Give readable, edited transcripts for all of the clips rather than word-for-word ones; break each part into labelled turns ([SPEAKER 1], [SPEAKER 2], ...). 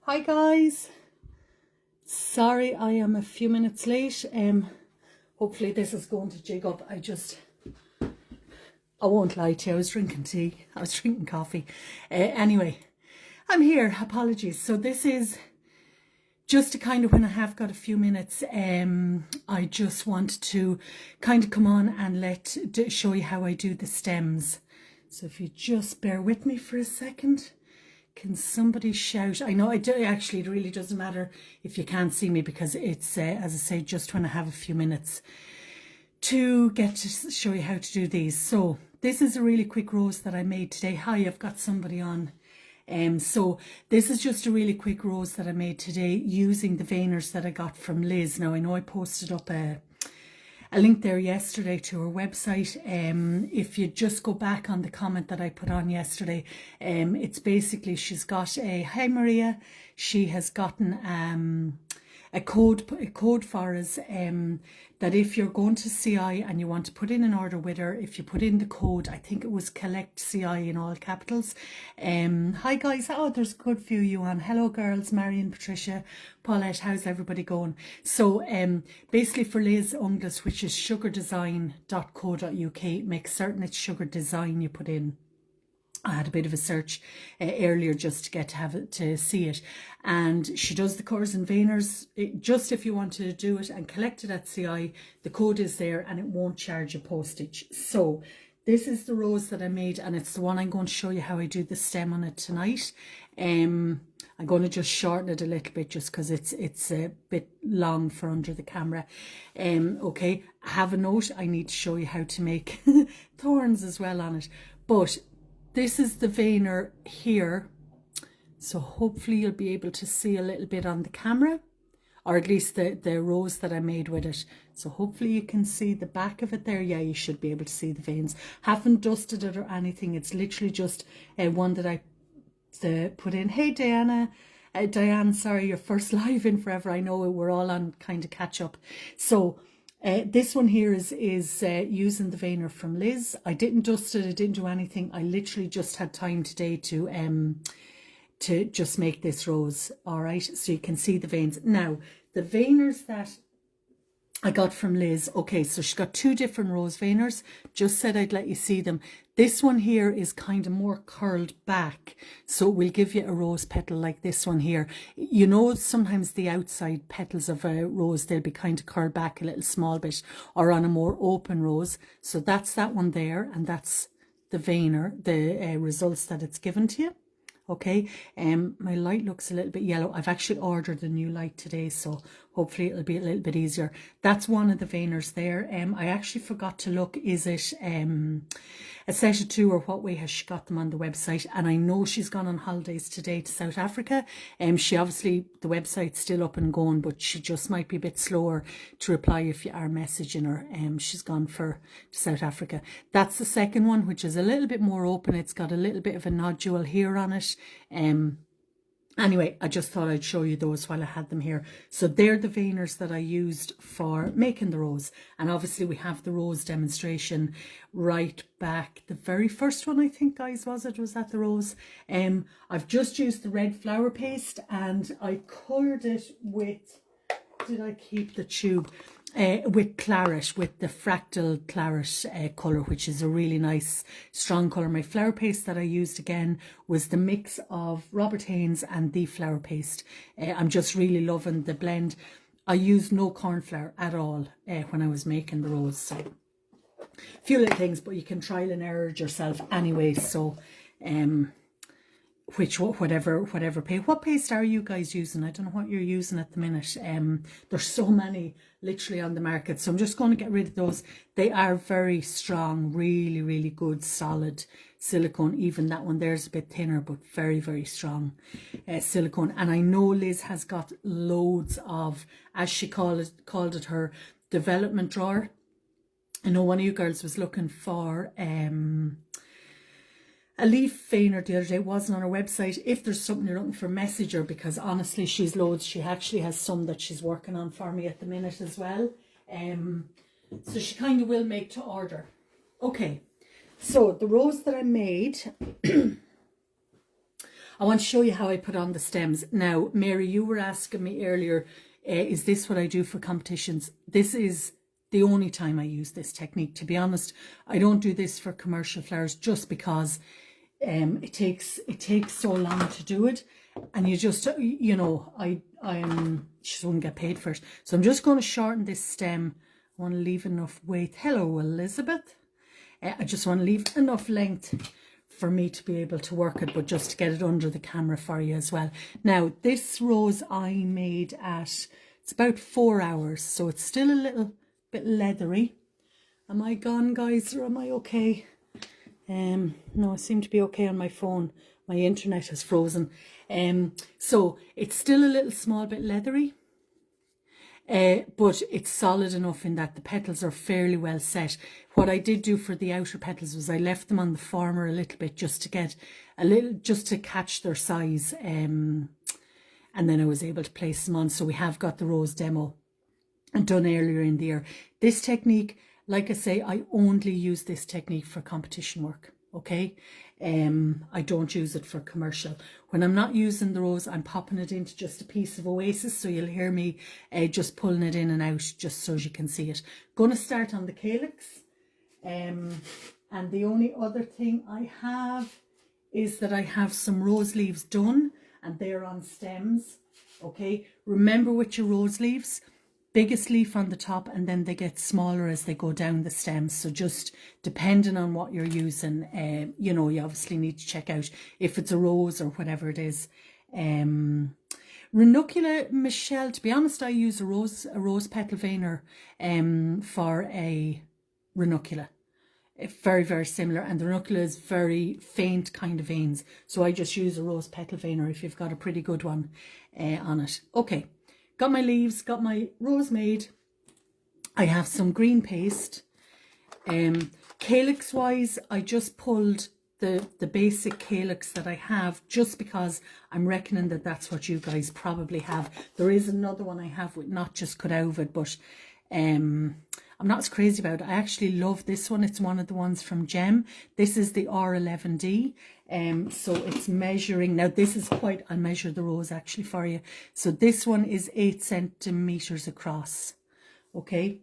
[SPEAKER 1] Hi guys, sorry I am a few minutes late. Hopefully this is going to jig up. I won't lie to you, I was drinking tea, I was drinking coffee. Anyway, I'm here, apologies. So this is just to kind of, when I have got a few minutes, I just want to kind of come on and show you how I do the stems. So if you just bear with me for a second. Can somebody shout? I know actually it really doesn't matter if you can't see me, because it's, as I say, just when I have a few minutes to get to show you how to do these. So this is a really quick rose that I made today. Hi, I've got somebody on. So this is just a really quick rose that I made today using the veiners that I got from Liz. Now I know I posted up a link there yesterday to her website. If you just go back on the comment that I put on yesterday, it's basically, she's got hi Maria, she has gotten a code for us, that if you're going to CI and you want to put in an order with her, if you put in the code, I think it was collect CI in all capitals. Hi guys, oh there's a good few of you on. Hello girls, Marion, Patricia, Paulette, how's everybody going? So basically for Liz Unglas, which is sugardesign.co.uk, make certain it's sugar design you put in. I had a bit of a search earlier just to get to have it, to see it, and she does the colours and veiners. Just if you wanted to do it and collect it at CI, the code is there and it won't charge you postage. So this is the rose that I made, and it's the one I'm going to show you how I do the stem on it tonight. I'm going to just shorten it a little bit just because it's a bit long for under the camera. Okay, have a note, I need to show you how to make thorns as well on it, but this is the veiner here, so hopefully you'll be able to see a little bit on the camera, or at least the rose that I made with it. So hopefully you can see the back of it there. Yeah, you should be able to see the veins. Haven't dusted it or anything. It's literally just one that I put in. Hey Diana, Diane, sorry, your first live in forever. I know we're all on kind of catch up. So this one here is using the veiner from Liz. I didn't dust it, I didn't do anything. I literally just had time today to just make this rose. All right, so you can see the veins. Now, the veiners that I got from Liz, okay, so she's got two different rose veiners. Just said I'd let you see them. This one here is kind of more curled back, so we'll give you a rose petal like this one here. You know, sometimes the outside petals of a rose, they'll be kind of curled back a little small bit, or on a more open rose. So that's that one there, and that's the veiner, the results that it's given to you. Okay, my light looks a little bit yellow. I've actually ordered a new light today, so hopefully it'll be a little bit easier. That's one of the veiners there. I actually forgot to look, is it a set of two, or what way has she got them on the website? And I know she's gone on holidays today to South Africa. She obviously, the website's still up and going, but she just might be a bit slower to reply if you are messaging her. She's gone to South Africa. That's the second one, which is a little bit more open. It's got a little bit of a nodule here on it. Anyway, I just thought I'd show you those while I had them here. So they're the veiners that I used for making the rose. And obviously we have the rose demonstration right back. The very first one, I think, guys, was that the rose? I've just used the red flower paste, and I coloured it with, did I keep the tube? With claret, with the fractal claret colour, which is a really nice strong colour. My flower paste that I used again was the mix of Robert Haynes and the flower paste. I'm just really loving the blend. I used no corn flour at all when I was making the rose. So a few little things, but you can trial and error yourself anyway. So whatever paste. What paste are you guys using? I don't know what you're using at the minute. There's so many literally on the market, so I'm just going to get rid of those. They are very strong, really, really good, solid silicone. Even that one there's a bit thinner, but very, very strong silicone. And I know Liz has got loads of, as she called it, her development drawer. I know one of you girls was looking for a leaf veiner the other day. It wasn't on her website. If there's something you're looking for, message her, because honestly she's loads. She actually has some that she's working on for me at the minute as well. So she kind of will make to order. Okay, so the rose that I made I want to show you how I put on the stems. Now, Mary, you were asking me earlier, is this what I do for competitions? This is the only time I use this technique. To be honest, I don't do this for commercial flowers just because it takes so long to do it, and you just, you know, I just wouldn't get paid for it. So I'm just going to shorten this stem. I want to leave enough weight. Hello, Elizabeth. I just want to leave enough length for me to be able to work it, but just to get it under the camera for you as well. Now, this rose I made at, it's about 4 hours, so it's still a little bit leathery. Am I gone, guys, or am I okay? No, I seem to be okay on my phone. My internet has frozen. So it's still a little small bit leathery. But it's solid enough in that the petals are fairly well set. What I did do for the outer petals was I left them on the former a little bit just to get a little, just to catch their size. And then I was able to place them on. So we have got the rose demo done earlier in the year. This technique, like I say, I only use this technique for competition work. Okay, I don't use it for commercial. When I'm not using the rose, I'm popping it into just a piece of Oasis, so you'll hear me just pulling it in and out just so you can see it. Going to start on the calyx, and the only other thing I have is that I have some rose leaves done, and they're on stems. Okay, remember with your rose leaves, biggest leaf on the top, and then they get smaller as they go down the stems. So just depending on what you're using, you know, you obviously need to check out if it's a rose or whatever it is. Ranunculus, Michelle, to be honest, I use a rose petal veiner for a ranunculus. Very, very similar, and the ranunculus is very faint kind of veins. So I just use a rose petal veiner if you've got a pretty good one on it. Okay. Got my leaves, got my rose made. I have some green paste. Calyx wise, I just pulled the basic calyx that I have just because I'm reckoning that that's what you guys probably have. There is another one I have with not just cut out of it, but I'm not as crazy about it. I actually love this one. It's one of the ones from Gem. This is the R11D. So it's measuring, now this is quite, I'll measure the rose actually for you. So this one is 8 centimeters across. Okay.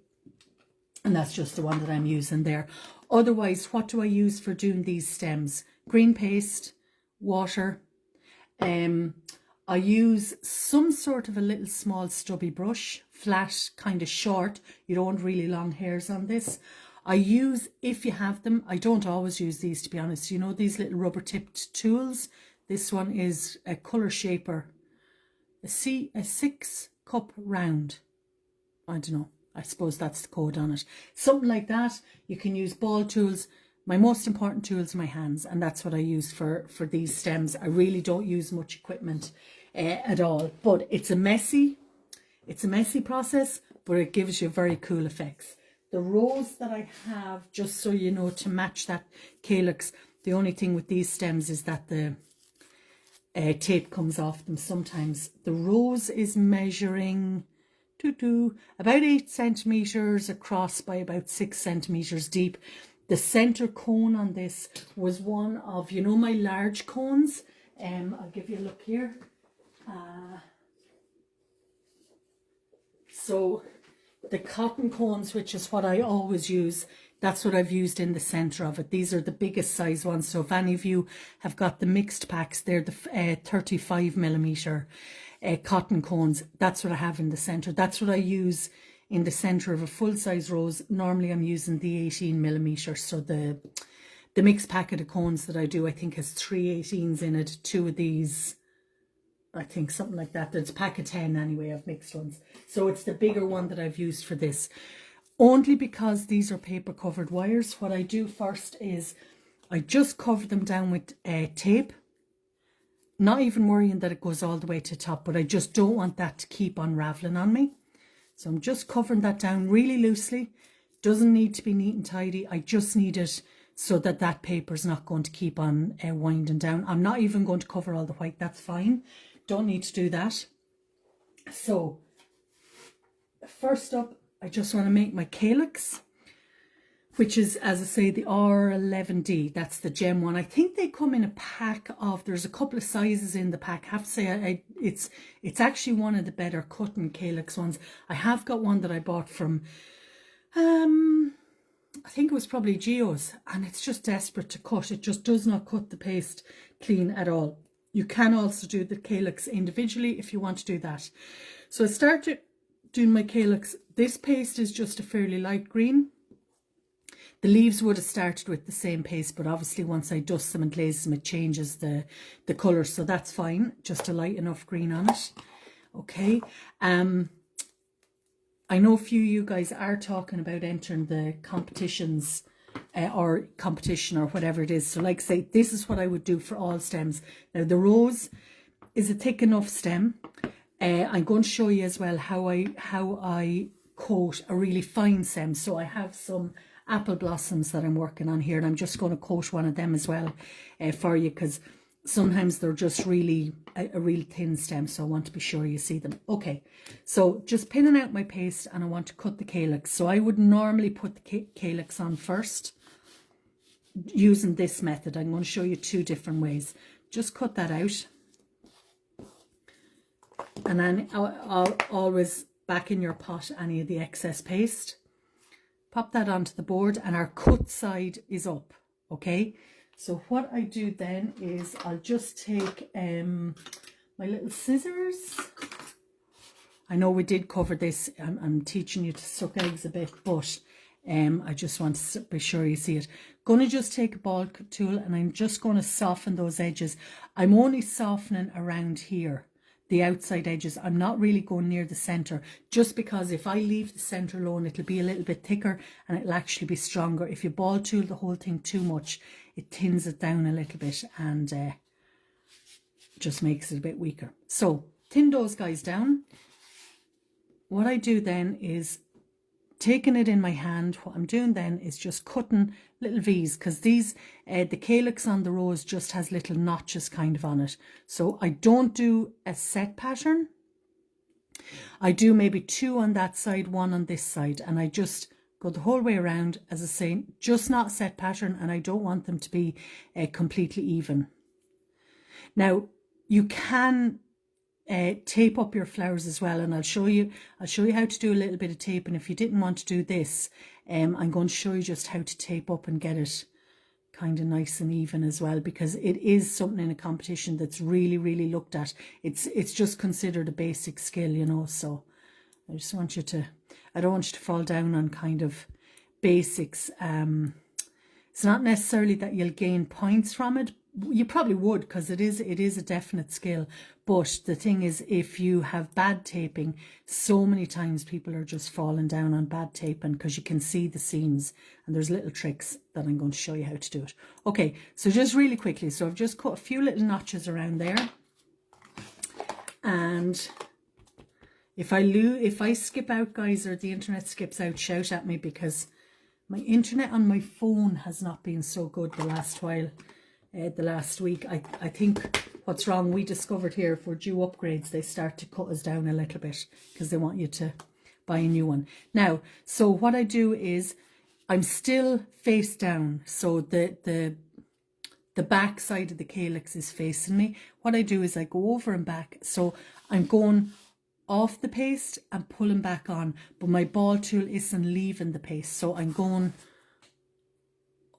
[SPEAKER 1] And that's just the one that I'm using there. Otherwise, what do I use for doing these stems? Green paste, water. I use some sort of a little small stubby brush, flat, kind of short. You don't want really long hairs on this. I use, if you have them, I don't always use these, to be honest. You know, these little rubber tipped tools. This one is a colour shaper. A 6 cup round. I don't know. I suppose that's the code on it. Something like that. You can use ball tools. My most important tool is my hands, and that's what I use for these stems. I really don't use much equipment at all, but it's a messy process, but it gives you very cool effects. The rose that I have, just so you know, to match that calyx, the only thing with these stems is that the tape comes off them sometimes. The rose is measuring about 8 centimeters across by about 6 centimeters deep. The center cone on this was one of, you know, my large cones. I'll give you a look here. So the cotton cones, which is what I always use, that's what I've used in the center of it. These are the biggest size ones. So if any of you have got the mixed packs, they're the 35 millimeter cotton cones. That's what I have in the center. That's what I use in the center of a full size rose. Normally I'm using the 18 millimeter. So the mixed packet of cones that I do, I think has 3 18s in it. 2 of these, I think something like that. There's a pack of 10 anyway of mixed ones. So it's the bigger one that I've used for this. Only because these are paper covered wires. What I do first is I just cover them down with tape. Not even worrying that it goes all the way to top, but I just don't want that to keep unraveling on me. So I'm just covering that down really loosely. Doesn't need to be neat and tidy. I just need it so that that paper is not going to keep on winding down. I'm not even going to cover all the white. That's fine. Don't need to do that. So first up, I just want to make my calyx. which is, as I say, the R11D. That's the gem one. I think they come in a pack of, there's a couple of sizes in the pack. I have to say, it's actually one of the better cutting calyx ones. I have got one that I bought from, I think it was probably Geo's, and it's just desperate to cut. It just does not cut the paste clean at all. You can also do the calyx individually if you want to do that. So I started doing my calyx. This paste is just a fairly light green. The leaves would have started with the same paste, but obviously once I dust them and glaze them, it changes the colour, so that's fine. Just a light enough green on it. Okay. I know a few of you guys are talking about entering the competitions or competition or whatever it is. So like I say, this is what I would do for all stems. Now the rose is a thick enough stem. I'm going to show you as well how I coat a really fine stem. So I have some apple blossoms that I'm working on here, and I'm just going to coat one of them as well for you, because sometimes they're just really a real thin stem, so I want to be sure you see them. Okay, so just pinning out my paste, and I want to cut the calyx. So I would normally put the calyx on first using this method. I'm going to show you two different ways. Just cut that out, and then I'll always back in your pot any of the excess paste. Pop that onto the board, and our cut side is up. Okay, so what I do then is I'll just take my little scissors. I know we did cover this. I'm teaching you to suck eggs a bit, but I just want to be sure you see it. Going to just take a ball tool, and I'm just going to soften those edges. I'm only softening around here, the outside edges. I'm not really going near the center, just because if I leave the center alone, it'll be a little bit thicker and it'll actually be stronger. If you ball tool the whole thing too much, it thins it down a little bit and just makes it a bit weaker. So thin those guys down. What I do then is taking it in my hand. What I'm doing then is just cutting little V's, because these the calyx on the rose just has little notches kind of on it. So I don't do a set pattern. I do maybe two on that side, one on this side, and I just go the whole way around, as I say, just not a set pattern, and I don't want them to be completely even. Now you can tape up your flowers as well, and I'll show you how to do a little bit of taping. If you didn't want to do this, I'm going to show you just how to tape up and get it kind of nice and even as well, because it is something in a competition that's really looked at. It's just considered a basic skill, you know. So I just want you to, I don't want you to fall down on kind of basics. It's not necessarily that you'll gain points from it. You probably would, because it is a definite skill. But the thing is, if you have bad taping, so many times people are just falling down on bad taping, because you can see the seams, and there's little tricks that I'm going to show you how to do it. Okay, so just really quickly, so I've just cut a few little notches around there, and if I skip out, guys, or the internet skips out, shout at me, because my internet on my phone has not been so good the last while. The last week, I think what's wrong, we discovered here, if we're due upgrades, they start to cut us down a little bit, because they want you to buy a new one. Now, so what I do is I'm still face down, so the back side of the calyx is facing me. What I do is I go over and back, so I'm going off the paste and pulling back on, but my ball tool isn't leaving the paste, so I'm going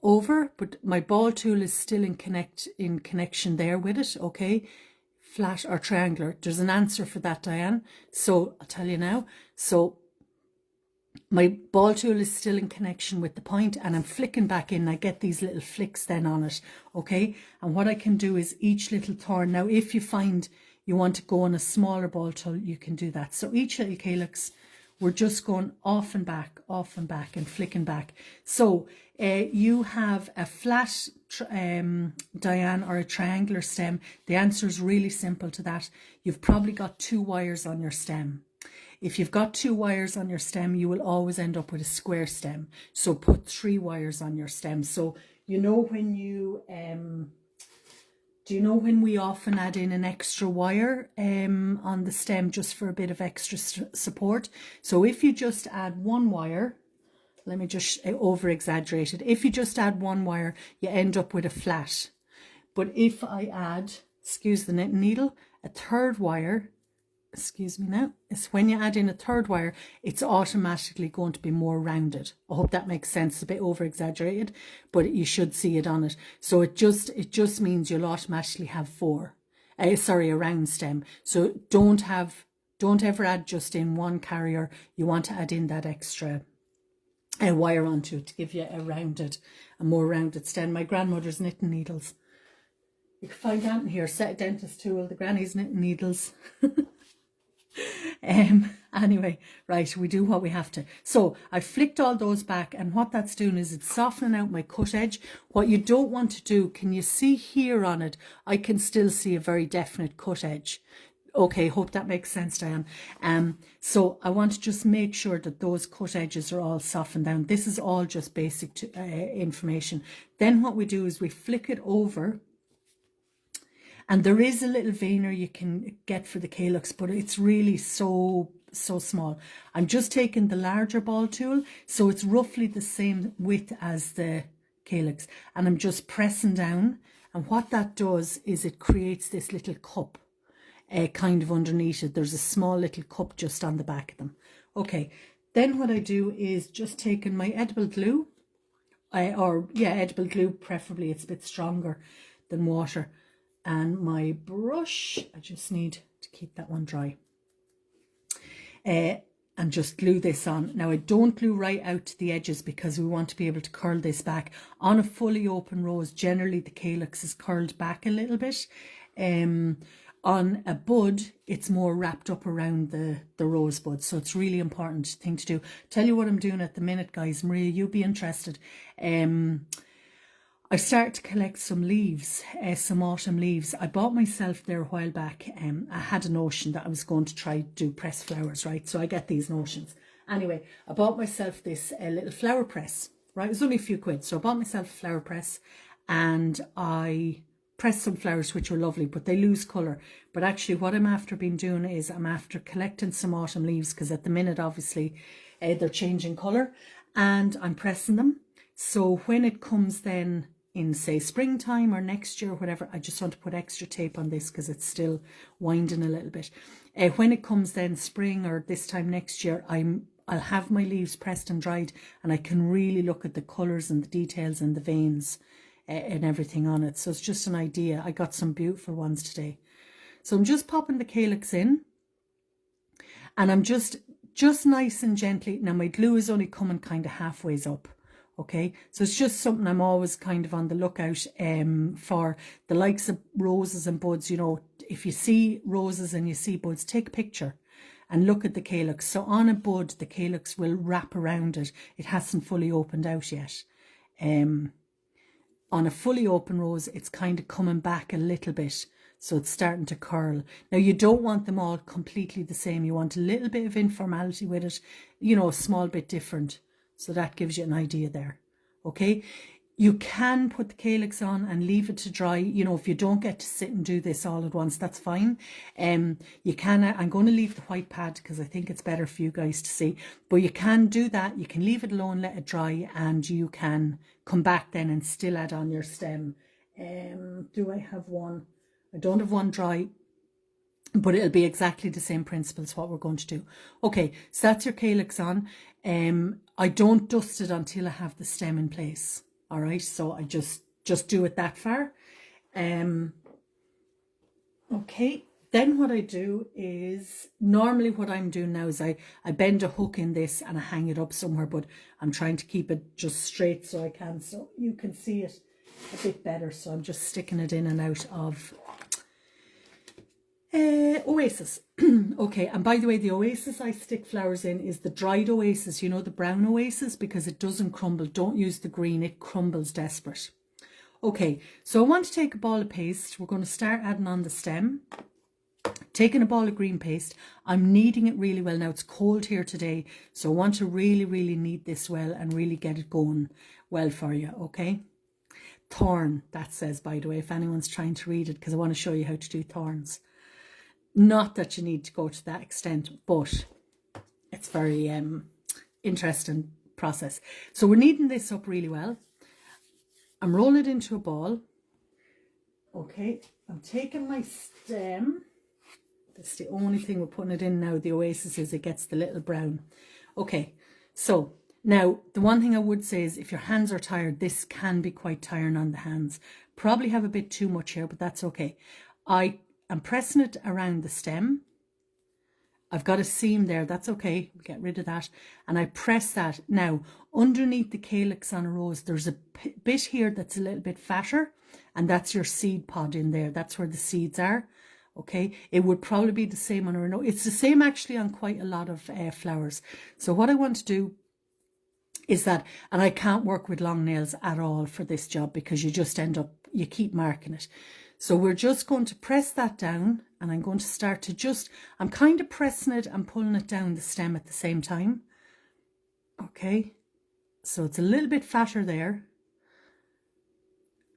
[SPEAKER 1] over, but my ball tool is still in connection there with it. Okay, flat or triangular, there's an answer for that, Diane, so I'll tell you now. So my ball tool is still in connection with the point, and I'm flicking back in. I get these little flicks then on it. Okay, and what I can do is each little thorn, now if you find you want to go on a smaller ball tool, you can do that. So each little calyx, we're just going off and back and flicking back. So you have a flat Diane, or a triangular stem. The answer is really simple to that. You've probably got 2 wires on your stem. If you've got 2 wires on your stem, you will always end up with a square stem. So put 3 wires on your stem. So you know when you do you know when we often add in an extra wire on the stem just for a bit of extra support? So if you just add 1 wire, Let me just over exaggerate it. If you just add one wire, you end up with a flat. But if I add, excuse the knitting needle, a third wire, excuse me now, it's when you add in a third wire, it's automatically going to be more rounded. I hope that makes sense. It's a bit over exaggerated, but you should see it on it. So it just means you'll automatically have four. A round stem. So don't ever add just in one carrier. You want to add in that extra wire onto it to give you a more rounded stem. My grandmother's knitting needles. You can find that in here, set a dentist tool, the granny's knitting needles. Anyway, right, we do what we have to. So I flicked all those back, and what that's doing is it's softening out my cut edge. What you don't want to do, can you see here on it? I can still see a very definite cut edge. Okay, hope that makes sense, Diane. So I want to just make sure that those cut edges are all softened down. This is all just basic information. Then what we do is we flick it over. And there is a little veiner you can get for the calyx, but it's really so small. I'm just taking the larger ball tool, so it's roughly the same width as the calyx. And I'm just pressing down. And what that does is it creates this little cup kind of underneath it. There's a small little cup just on the back of them. Okay, then what I do is just taking my edible glue, edible glue preferably, it's a bit stronger than water. And my brush, I just need to keep that one dry. And just glue this on. Now I don't glue right out to the edges because we want to be able to curl this back. On a fully open rose, generally the calyx is curled back a little bit. On a bud, it's more wrapped up around the rosebud. So it's really important thing to do. Tell you what I'm doing at the minute, guys. Maria, you'll be interested. I started to collect some leaves, some autumn leaves. I bought myself there a while back. I had a notion that I was going to try to do press flowers, right? So I get these notions. Anyway, I bought myself this little flower press, right? It was only a few quid. So I bought myself a flower press and I pressed some flowers, which were lovely, but they lose colour. But actually what I'm after been doing is I'm after collecting some autumn leaves because at the minute, obviously, they're changing colour and I'm pressing them. So when it comes then in say springtime or next year or whatever, I just want to put extra tape on this because it's still winding a little bit. When it comes then spring or this time next year, I'll have my leaves pressed and dried and I can really look at the colours and the details and the veins and everything on it. So it's just an idea. I got some beautiful ones today. So I'm just popping the calyx in and I'm just nice and gently. Now my glue is only coming kind of halfway up. Okay, so it's just something I'm always kind of on the lookout for. The likes of roses and buds, you know, if you see roses and you see buds, take a picture and look at the calyx. So on a bud, the calyx will wrap around it. It hasn't fully opened out yet. On a fully open rose, it's kind of coming back a little bit. So it's starting to curl. Now, you don't want them all completely the same. You want a little bit of informality with it, you know, a small bit different. So that gives you an idea there. Okay. You can put the calyx on and leave it to dry. You know, if you don't get to sit and do this all at once, that's fine. You can, I'm going to leave the white pad because I think it's better for you guys to see. But you can do that. You can leave it alone, let it dry, and you can come back then and still add on your stem. Do I have one? I don't have one dry, but it'll be exactly the same principles what we're going to do. Okay, so that's your calyx on. I don't dust it until I have the stem in place. All right, so I just do it that far. Okay, then what I do is, normally what I'm doing now is I bend a hook in this and I hang it up somewhere, but I'm trying to keep it just straight so I can, so you can see it a bit better. So I'm just sticking it in and out of Oasis. Okay, and by the way, the Oasis I stick flowers in is the dried Oasis, you know, the brown Oasis, because it doesn't crumble. Don't use the green, it crumbles desperate. Okay, so I want to take a ball of paste. We're going to start adding on the stem. Taking a ball of green paste, I'm kneading it really well. Now it's cold here today, so I want to really knead this well and really get it going well for you, okay? Thorn, that says, by the way, if anyone's trying to read it, because I want to show you how to do thorns. Not that you need to go to that extent, but it's very interesting process. So we're kneading this up really well. I'm rolling it into a ball. Okay, I'm taking my stem. That's the only thing we're putting it in now, the Oasis, is it gets the little brown. Okay, so now the one thing I would say is if your hands are tired, this can be quite tiring on the hands. Probably have a bit too much here, but that's okay. I am pressing it around the stem. I've got a seam there, that's okay, we'll get rid of that. And I press that. Now, underneath the calyx on a rose, there's a bit here that's a little bit fatter, and that's your seed pod in there. That's where the seeds are, okay? It would probably be the same on a, it's the same actually on quite a lot of flowers. So what I want to do is that, and I can't work with long nails at all for this job because you just end up, you keep marking it. So we're just going to press that down, and I'm going to start to just, I'm kind of pressing it and pulling it down the stem at the same time. Okay, so it's a little bit fatter there.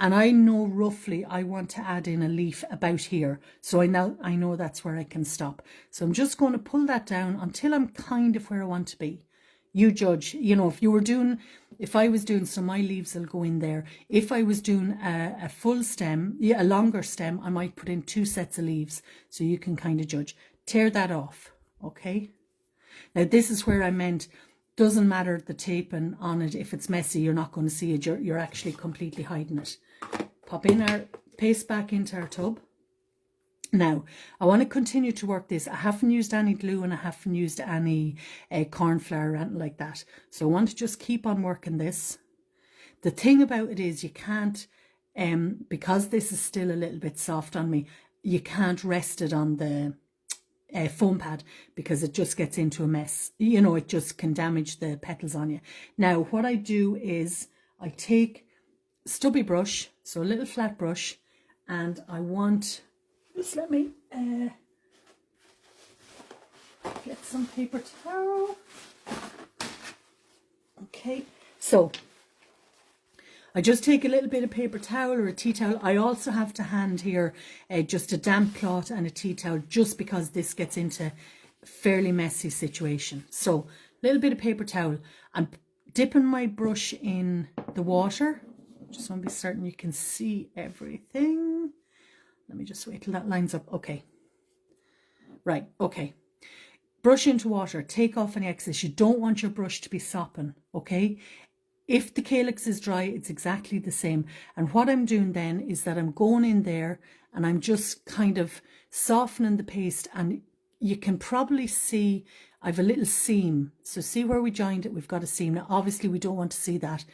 [SPEAKER 1] And I know roughly I want to add in a leaf about here. So I know that's where I can stop. So I'm just going to pull that down until I'm kind of where I want to be. You judge, you know, if I was doing, so my leaves will go in there. If I was doing a full stem, a longer stem, I might put in 2 sets of leaves. So you can kind of judge. Tear that off, okay? Now this is where I meant, doesn't matter the taping on it. If it's messy, you're not going to see it. You're actually completely hiding it. Pop in our paste back into our tub. Now, I want to continue to work this. I haven't used any glue and I haven't used any corn flour or anything like that. So I want to just keep on working this. The thing about it is you can't, because this is still a little bit soft on me, you can't rest it on the foam pad because it just gets into a mess. You know, it just can damage the petals on you. Now, what I do is I take stubby brush, so a little flat brush, and I want... Just let me get some paper towel. Okay, so I just take a little bit of paper towel or a tea towel. I also have to hand here just a damp cloth and a tea towel just because this gets into a fairly messy situation. So a little bit of paper towel. I'm dipping my brush in the water. Just want to be certain you can see everything. Let me just wait till that lines up. Okay. Right. Okay. Brush into water. Take off any excess. You don't want your brush to be sopping. Okay. If the calyx is dry, it's exactly the same. And what I'm doing then is that I'm going in there and I'm just kind of softening the paste. And you can probably see I've a little seam. So see where we joined it? We've got a seam. Now, obviously, we don't want to see that.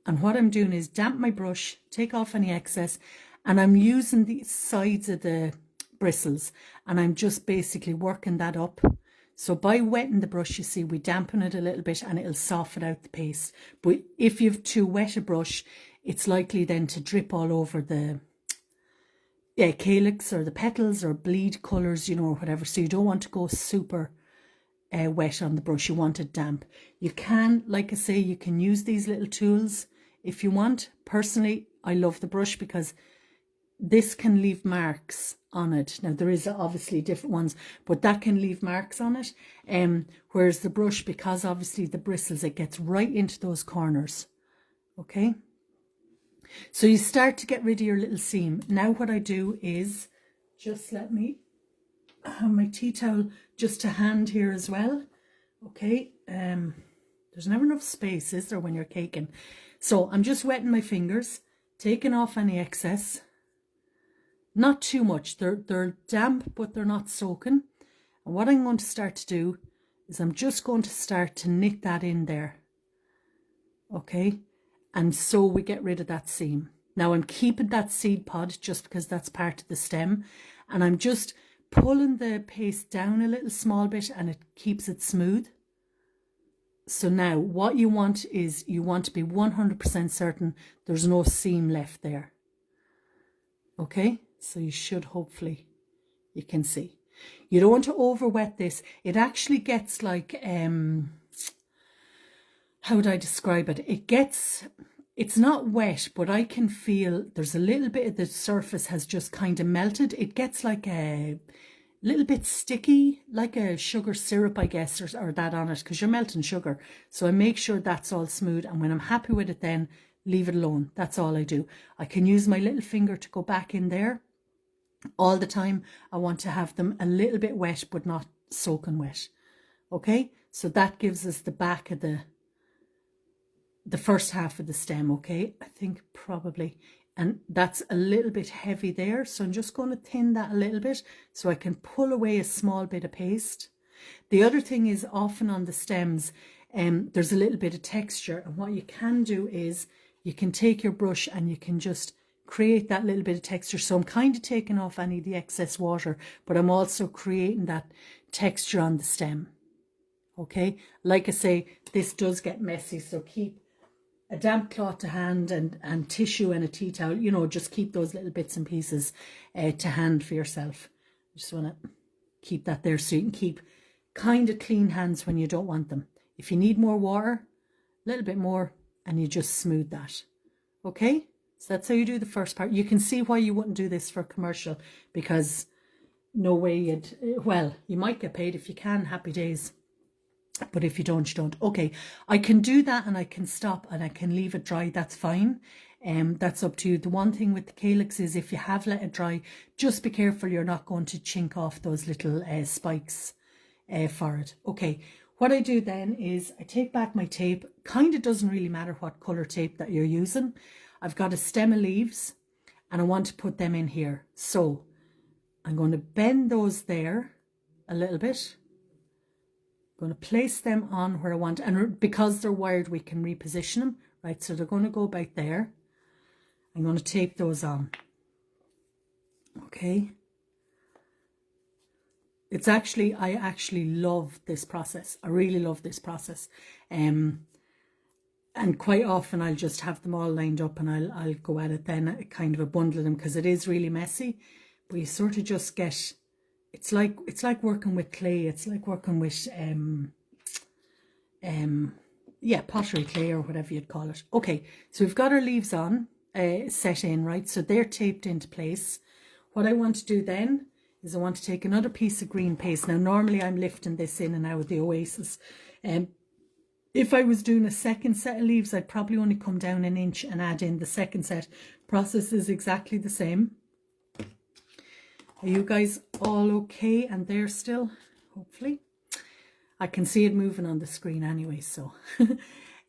[SPEAKER 1] And what I'm doing is damp my brush, take off any excess. And I'm using the sides of the bristles and I'm just basically working that up. So by wetting the brush, you see, we dampen it a little bit and it'll soften out the paste. But if you have too wet a brush, it's likely then to drip all over the calyx or the petals or bleed colours, you know, or whatever. So you don't want to go super wet on the brush. You want it damp. You can, like I say, you can use these little tools if you want. Personally, I love the brush because this can leave marks on it. Now, there is obviously different ones, but that can leave marks on it. Whereas the brush, because obviously the bristles, it gets right into those corners. Okay. So you start to get rid of your little seam. Now what I do is just let me have my tea towel just to hand here as well. Okay. There's never enough space, is there, when you're caking? So I'm just wetting my fingers, taking off any excess. Not too much. They're damp, but they're not soaking. And what I'm going to start to do is I'm just going to start to knit that in there. Okay. And so we get rid of that seam. Now I'm keeping that seed pod just because that's part of the stem. And I'm just pulling the paste down a little small bit and it keeps it smooth. So now what you want is you want to be 100% certain there's no seam left there. Okay. So you should hopefully, you can see. You don't want to over wet this. It actually gets like, how would I describe it? It's not wet, but I can feel there's a little bit of the surface has just kind of melted. It gets like little bit sticky, like a sugar syrup, I guess, or that on it, because you're melting sugar. So I make sure that's all smooth. And when I'm happy with it, then leave it alone. That's all I do. I can use my little finger to go back in there all the time. I want to have them a little bit wet, but not soaking wet. Okay, so that gives us the back of the first half of the stem. Okay, I think probably, and that's a little bit heavy there, so I'm just going to thin that a little bit so I can pull away a small bit of paste. The other thing is, often on the stems there's a little bit of texture, and what you can do is you can take your brush and you can just create that little bit of texture. So I'm kind of taking off any of the excess water, but I'm also creating that texture on the stem. Okay, like I say, this does get messy, so keep a damp cloth to hand and tissue and a tea towel. You know, just keep those little bits and pieces to hand for yourself. I just want to keep that there so you can keep kind of clean hands when you don't want them. If you need more water, a little bit more, and you just smooth that. Okay, so that's how you do the first part. You can see why you wouldn't do this for commercial, because no way you'd, well, you might get paid if you can, happy days. But if you don't, you don't. Okay, I can do that and I can stop and I can leave it dry. That's fine. That's up to you. The one thing with the calyx is, if you have let it dry, just be careful you're not going to chink off those little spikes for it. Okay, what I do then is I take back my tape. Kind of doesn't really matter what colour tape that you're using. I've got a stem of leaves and I want to put them in here. So I'm going to bend those there a little bit. I'm going to place them on where I want, and because they're wired, we can reposition them, right? So they're going to go about there. I'm going to tape those on. Okay. It's actually, I actually love this process. I really love this process. And quite often I'll just have them all lined up and I'll go at it then, kind of a bundle of them, because it is really messy. But you sort of just get, it's like working with clay. It's like working with yeah, pottery clay or whatever you'd call it. Okay, so we've got our leaves on, set in, right? So they're taped into place. What I want to do then is I want to take another piece of green paste. Now, normally I'm lifting this in and out of the Oasis. If I was doing a second set of leaves, I'd probably only come down an inch and add in the second set. Process is exactly the same. Are you guys all okay and there still? Hopefully. I can see it moving on the screen anyway, so.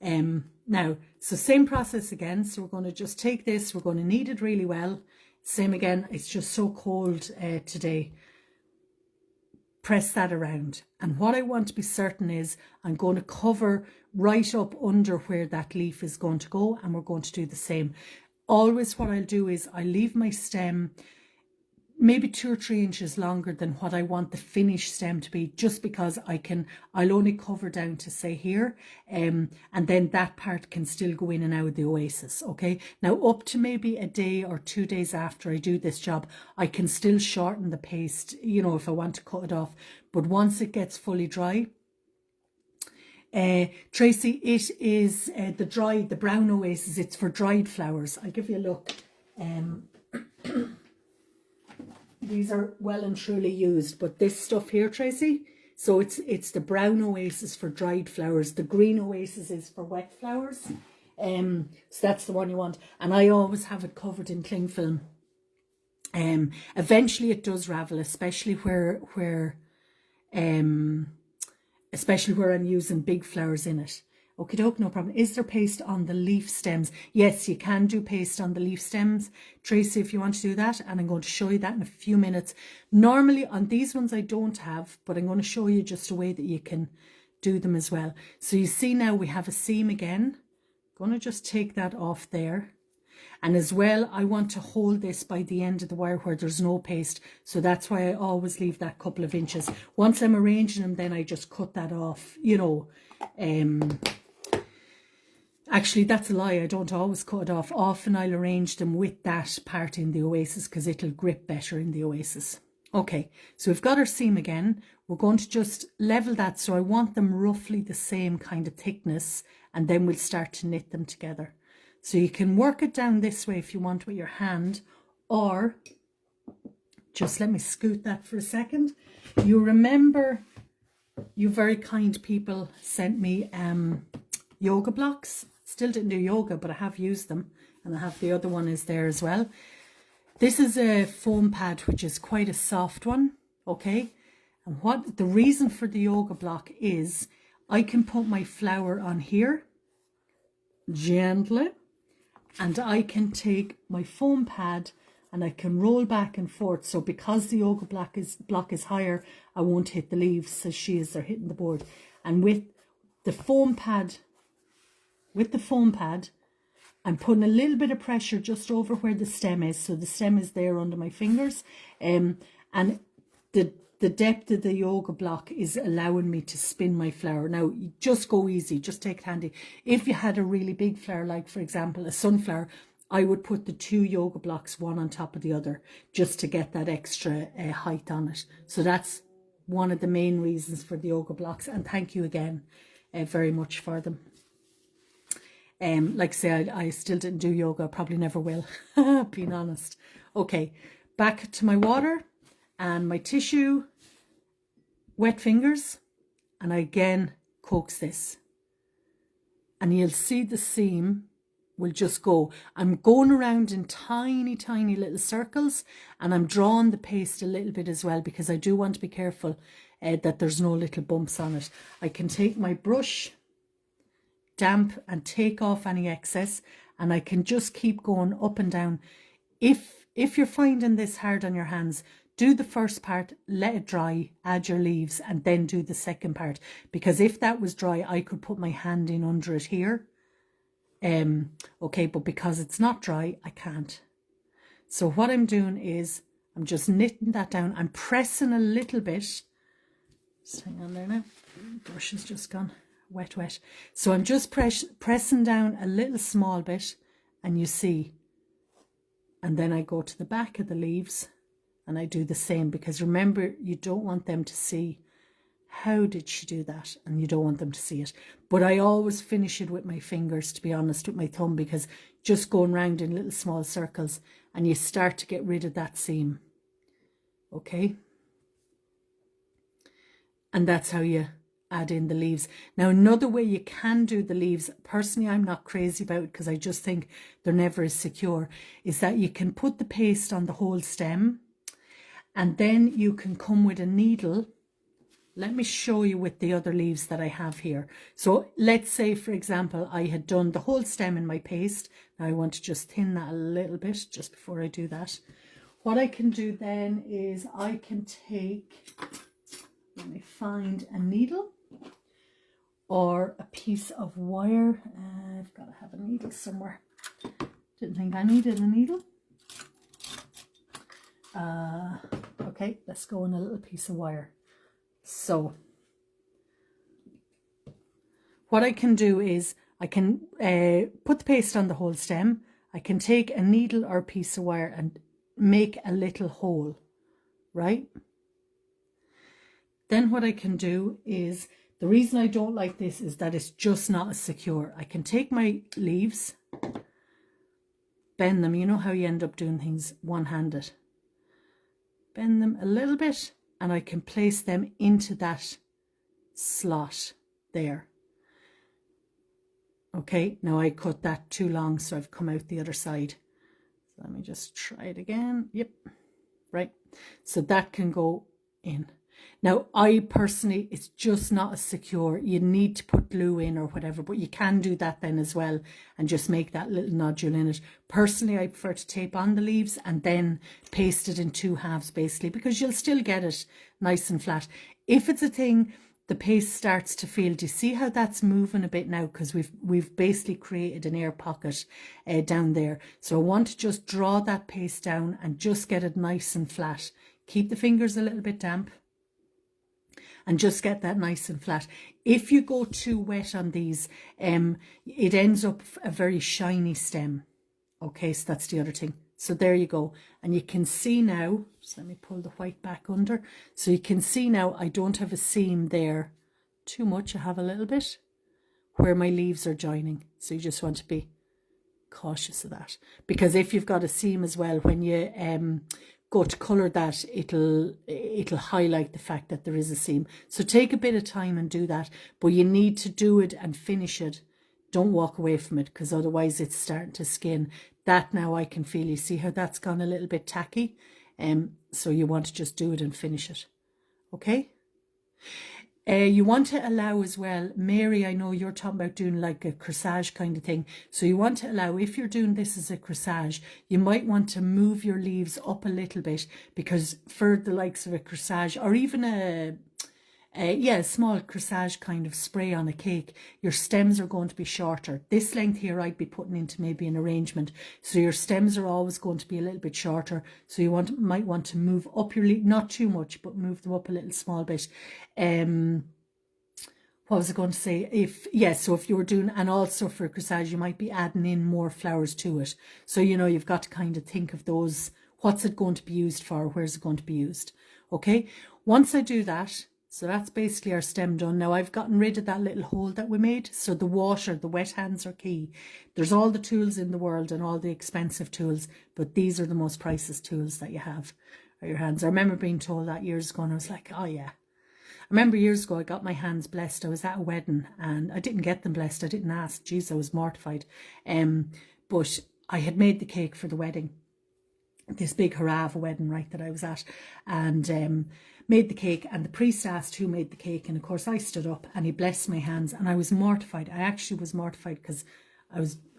[SPEAKER 1] Now, so same process again. So we're going to just take this, we're going to knead it really well. Same again, it's just so cold today. Press that around. And what I want to be certain is I'm going to cover right up under where that leaf is going to go, and we're going to do the same. Always what I'll do is I leave my stem maybe 2 or 3 inches longer than what I want the finished stem to be, just because I'll only cover down to say here, and then that part can still go in and out of the Oasis. Okay, now up to maybe a day or 2 days after I do this job, I can still shorten the paste, you know, if I want to cut it off. But once it gets fully dry, Tracy, it is the brown Oasis. It's for dried flowers. I'll give you a look. These are well and truly used, but this stuff here, Tracy, so it's the brown Oasis for dried flowers. The green Oasis is for wet flowers. So that's the one you want. And I always have it covered in cling film. Eventually it does ravel, especially where I'm using big flowers in it. Okie doke, no problem. Is there paste on the leaf stems? Yes, you can do paste on the leaf stems, Tracy, if you want to do that. And I'm going to show you that in a few minutes. Normally on these ones I don't have, but I'm going to show you just a way that you can do them as well. So you see now we have a seam again. I'm going to just take that off there. And as well, I want to hold this by the end of the wire where there's no paste. So that's why I always leave that couple of inches. Once I'm arranging them, then I just cut that off, you know. Actually, that's a lie. I don't always cut it off. Often I'll arrange them with that part in the Oasis because it'll grip better in the Oasis. Okay, so we've got our seam again. We're going to just level that. So I want them roughly the same kind of thickness, and then we'll start to knit them together. So you can work it down this way if you want with your hand, or Just let me scoot that for a second. You remember, you very kind people sent me yoga blocks. Still didn't do yoga, but I have used them, and I have the other one is there as well. This is a foam pad, which is quite a soft one, okay? And what the reason for the yoga block is, I can put my flower on here gently, and I can take my foam pad and I can roll back and forth. So because the yoga block is higher, I won't hit the leaves as she is, they're hitting the board. And with the foam pad, I'm putting a little bit of pressure just over where the stem is. So the stem is there under my fingers. And the depth of the yoga block is allowing me to spin my flower. Now, you just go easy, just take it handy. If you had a really big flower, like for example, a sunflower, I would put the 2 yoga blocks one on top of the other just to get that extra height on it. So that's one of the main reasons for the yoga blocks. And thank you again very much for them. Like I say, I still didn't do yoga, probably never will, being honest. Okay, back to my water and my tissue, wet fingers, and I again coax this. And you'll see the seam will just go. I'm going around in tiny, tiny little circles, and I'm drawing the paste a little bit as well, because I do want to be careful that there's no little bumps on it. I can take my brush, damp, and take off any excess, and I can just keep going up and down. If you're finding this hard on your hands, do the first part, let it dry, add your leaves, and then do the second part, because if that was dry, I could put my hand in under it here. Okay, but because it's not dry, I can't. So what I'm doing is I'm just knitting that down. I'm pressing a little bit. Just hang on there now. Brush is just gone wet. So I'm just pressing down a little small bit, and you see. And then I go to the back of the leaves and I do the same, because remember, you don't want them to see how did she do that, and you don't want them to see it. But I always finish it with my fingers, to be honest, with my thumb, because just going round in little small circles and you start to get rid of that seam. Okay, and that's how you add in the leaves. Now, another way you can do the leaves, personally I'm not crazy about, because I just think they're never as secure, is that you can put the paste on the whole stem, and then you can come with a needle. Let me show you with the other leaves that I have here. So let's say, for example, I had done the whole stem in my paste. Now I want to just thin that a little bit just before I do that. What I can do then is I can take, let me find a needle or a piece of wire. I've got to have a needle somewhere. Didn't think I needed a needle. Okay, let's go on a little piece of wire. So what I can do is I can put the paste on the whole stem. I can take a needle or a piece of wire and make a little hole, right? Then what I can do is, the reason I don't like this is that it's just not as secure. I can take my leaves, bend them. You know how you end up doing things one-handed. Bend them a little bit, and I can place them into that slot there. Okay, now I cut that too long, so I've come out the other side. So let me just try it again. Yep, right. So that can go in. Now, I personally, it's just not as secure. You need to put glue in or whatever, but you can do that then as well and just make that little nodule in it. Personally, I prefer to tape on the leaves and then paste it in 2 halves, basically, because you'll still get it nice and flat. If it's a thing, the paste starts to feel, do you see how that's moving a bit now? Because we've basically created an air pocket down there. So I want to just draw that paste down and just get it nice and flat. Keep the fingers a little bit damp, and just get that nice and flat. If you go too wet on these, it ends up a very shiny stem. Okay, so that's the other thing. So there you go. And you can see now, just let me pull the white back under. So you can see now I don't have a seam there too much. I have a little bit where my leaves are joining. So you just want to be cautious of that. Because if you've got a seam as well, when you go to colour that, it'll highlight the fact that there is a seam. So take a bit of time and do that, but you need to do it and finish it. Don't walk away from it, because otherwise it's starting to skin. That now I can feel, you see how that's gone a little bit tacky? So you want to just do it and finish it. Okay? You want to allow as well, Mary, I know you're talking about doing like a corsage kind of thing. So you want to allow, if you're doing this as a corsage, you might want to move your leaves up a little bit, because for the likes of a corsage, or even a small corsage kind of spray on a cake, your stems are going to be shorter. This length here I'd be putting into maybe an arrangement. So your stems are always going to be a little bit shorter. So you might want to move up your leaf, not too much, but move them up a little small bit. What was I going to say? So if you were doing, and also for corsage, you might be adding in more flowers to it. So, you've got to kind of think of those, what's it going to be used for? Where's it going to be used? Okay. Once I do that, so that's basically our stem done. Now I've gotten rid of that little hole that we made. So the wet hands are key. There's all the tools in the world and all the expensive tools, but these are the most priceless tools that you have, are your hands. I remember being told that years ago, and I was like, oh yeah. I remember years ago I got my hands blessed. I was at a wedding and I didn't get them blessed. I didn't ask. Jeez, I was mortified. But I had made the cake for the wedding. This big hurrah of a wedding, right, that I was at, and made the cake, and the priest asked who made the cake, and of course I stood up and he blessed my hands, and I was mortified. I actually was mortified because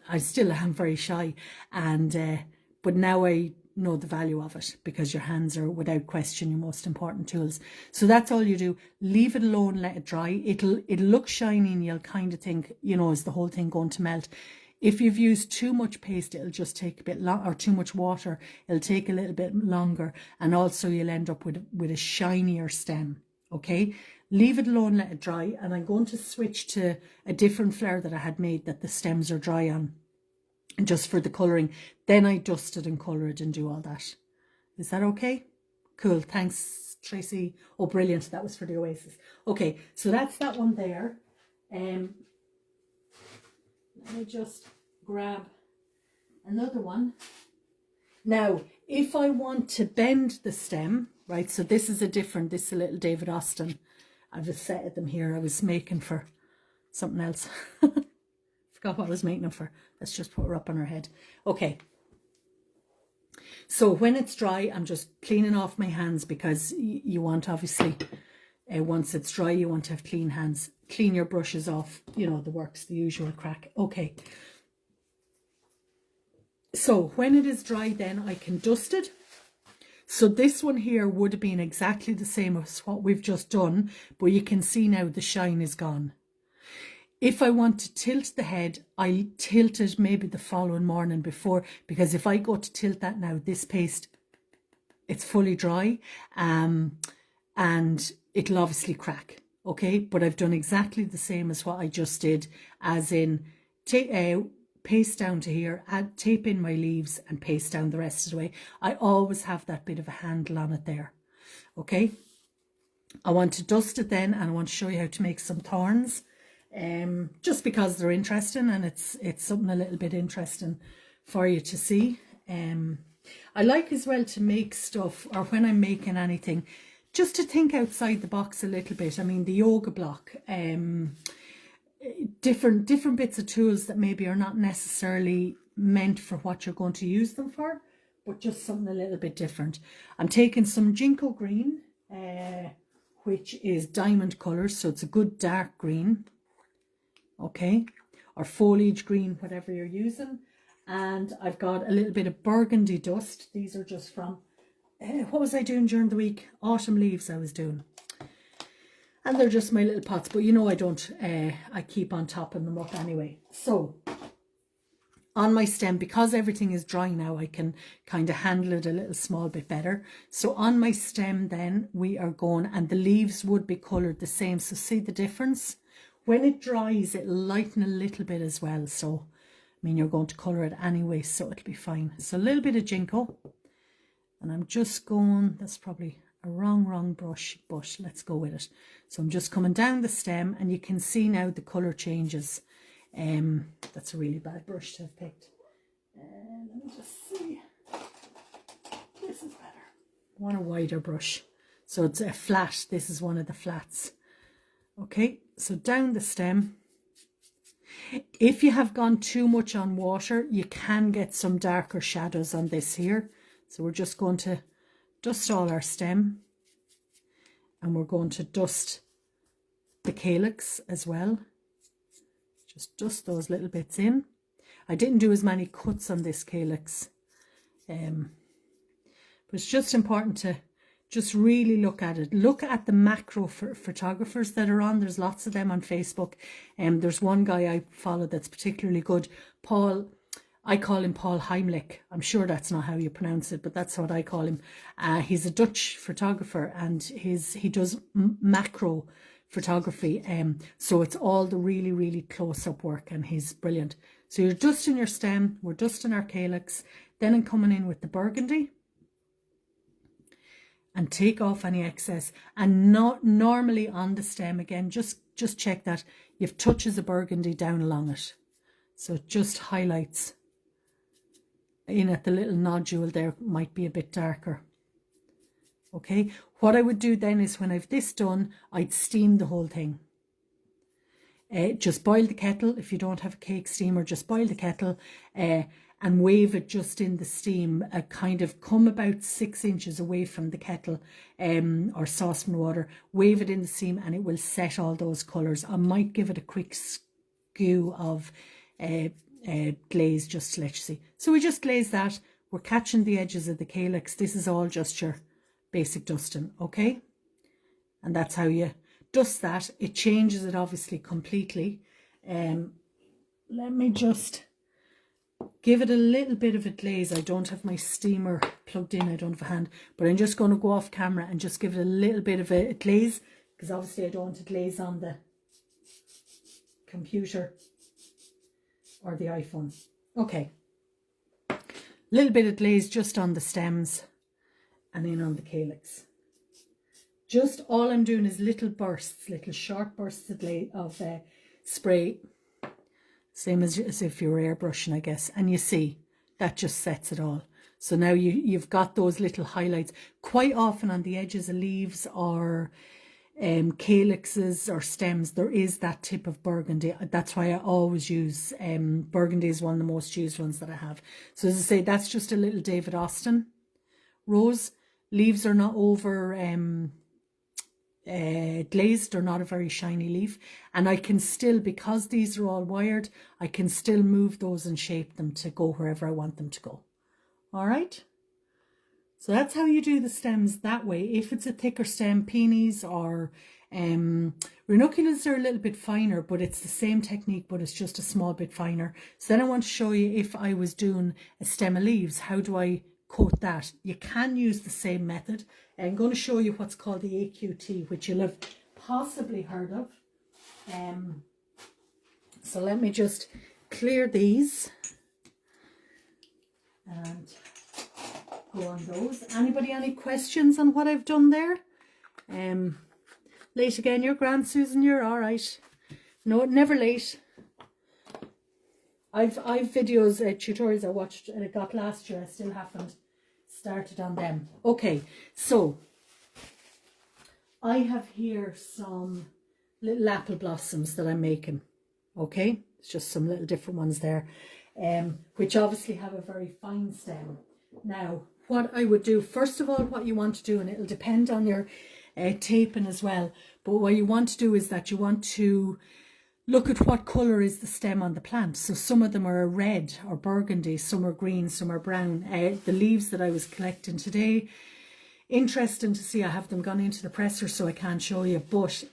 [SPEAKER 1] I still am very shy, and but now I know the value of it, because your hands are without question your most important tools. So that's all you do. Leave it alone, let it dry. It'll look shiny and you'll kind of think, is the whole thing going to melt? If you've used too much paste, it'll just take a bit long, or too much water, it'll take a little bit longer, and also you'll end up with a shinier stem. Okay, leave it alone, let it dry, and I'm going to switch to a different flower that I had made that the stems are dry on, just for the colouring. Then I dust it and colour it and do all that. Is that okay? Cool, thanks Tracy. Oh brilliant, that was for the Oasis. Okay, so that's that one there. Let me just grab another one. Now, if I want to bend the stem, right, so this is a little David Austin. I've a set of them here I was making for something else. Forgot what I was making them for. Let's just put her up on her head. Okay. So when it's dry, I'm just cleaning off my hands, because you want, obviously, once it's dry, you want to have clean hands. Clean your brushes off, the works, the usual crack. Okay. So when it is dry, then I can dust it. So this one here would have been exactly the same as what we've just done, but you can see now the shine is gone. If I want to tilt the head, I tilt it maybe the following morning before, because if I go to tilt that now, this paste, it's fully dry, and it'll obviously crack. Okay, but I've done exactly the same as what I just did, as in paste down to here, tape in my leaves and paste down the rest of the way. I always have that bit of a handle on it there. Okay, I want to dust it then, and I want to show you how to make some thorns, just because they're interesting, and it's something a little bit interesting for you to see. I like as well to make stuff, or when I'm making anything, just to think outside the box a little bit. I mean, the yoga block, different bits of tools that maybe are not necessarily meant for what you're going to use them for, but just something a little bit different. I'm taking some Ginkgo green, which is diamond colour, so it's a good dark green, okay, or foliage green, whatever you're using. And I've got a little bit of burgundy dust. These are just from, what was I doing during the week? Autumn leaves I was doing. And they're just my little pots, but I don't, I keep on topping them up anyway. So on my stem, because everything is dry now, I can kind of handle it a little small bit better. So on my stem then, we are going, and the leaves would be coloured the same. So see the difference? When it dries, it'll lighten a little bit as well. So, I mean, you're going to colour it anyway, so it'll be fine. So a little bit of Ginkgo. And I'm just going, that's probably a wrong brush, but let's go with it. So I'm just coming down the stem, and you can see now the colour changes. That's a really bad brush to have picked. Let me just see. This is better. want a wider brush. So it's a flat. This is one of the flats. Okay, so down the stem. If you have gone too much on water, you can get some darker shadows on this here. So we're just going to dust all our stem, and we're going to dust the calyx as well. Just dust those little bits in. I didn't do as many cuts on this calyx, but it's just important to just really look at it. Look at the macro photographers that are on. There's lots of them on Facebook. There's one guy I follow that's particularly good, Paul. I call him Paul Heimlich. I'm sure that's not how you pronounce it, but that's what I call him. He's a Dutch photographer, and he does macro photography. So it's all the really, really close-up work, and he's brilliant. So you're dusting your stem, we're dusting our calyx, then I'm coming in with the burgundy. And take off any excess, and not normally on the stem again, just check that you've touches of burgundy down along it, so it just highlights in at the little nodule there, might be a bit darker. Okay, what I would do then is when I've this done, I'd steam the whole thing. Just boil the kettle. If you don't have a cake steamer, just boil the kettle and wave it just in the steam, kind of come about 6 inches away from the kettle or saucepan water, wave it in the steam, and it will set all those colours. I might give it a quick skew of glaze just to let you see. So we just glaze that. We're catching the edges of the calyx. This is all just your basic dusting, okay? And that's how you dust that. It changes it obviously completely. Let me just give it a little bit of a glaze. I don't have my steamer plugged in, I don't have a hand, but I'm just going to go off camera and just give it a little bit of a glaze, because obviously I don't want to glaze on the computer or the iPhone. Okay, a little bit of glaze just on the stems and in on the calyx. Just all I'm doing is little bursts, little short bursts of spray, same as if you were airbrushing, I guess. And you see, that just sets it all. So now you've got those little highlights. Quite often on the edges of leaves or calyxes or stems, there is that tip of burgundy. That's why I always use burgundy is one of the most used ones that I have. So as I say, that's just a little David Austin rose. Leaves are not over glazed, or not a very shiny leaf, and I can still, because these are all wired, I can still move those and shape them to go wherever I want them to go. All right, so that's how you do the stems that way. If it's a thicker stem, peonies or ranunculus are a little bit finer, but it's the same technique, but it's just a small bit finer. So then I want to show you, if I was doing a stem of leaves, how do I coat that? You can use the same method. I'm going to show you what's called the AQT, which you'll have possibly heard of. So let me just clear these and go on those. Anybody any questions on what I've done there? Late again, you're grand, Susan, you're all right. No, never late. I've videos, tutorials I watched got last year. I still haven't started on them. Okay, so I have here some little apple blossoms that I'm making. Okay, it's just some little different ones there, which obviously have a very fine stem. Now, what I would do, first of all, what you want to do, and it'll depend on your taping as well, but what you want to do is that you want to look at what colour is the stem on the plant. So some of them are red or burgundy, some are green, some are brown. The leaves that I was collecting today, interesting to see, I have them gone into the presser so I can't show you, but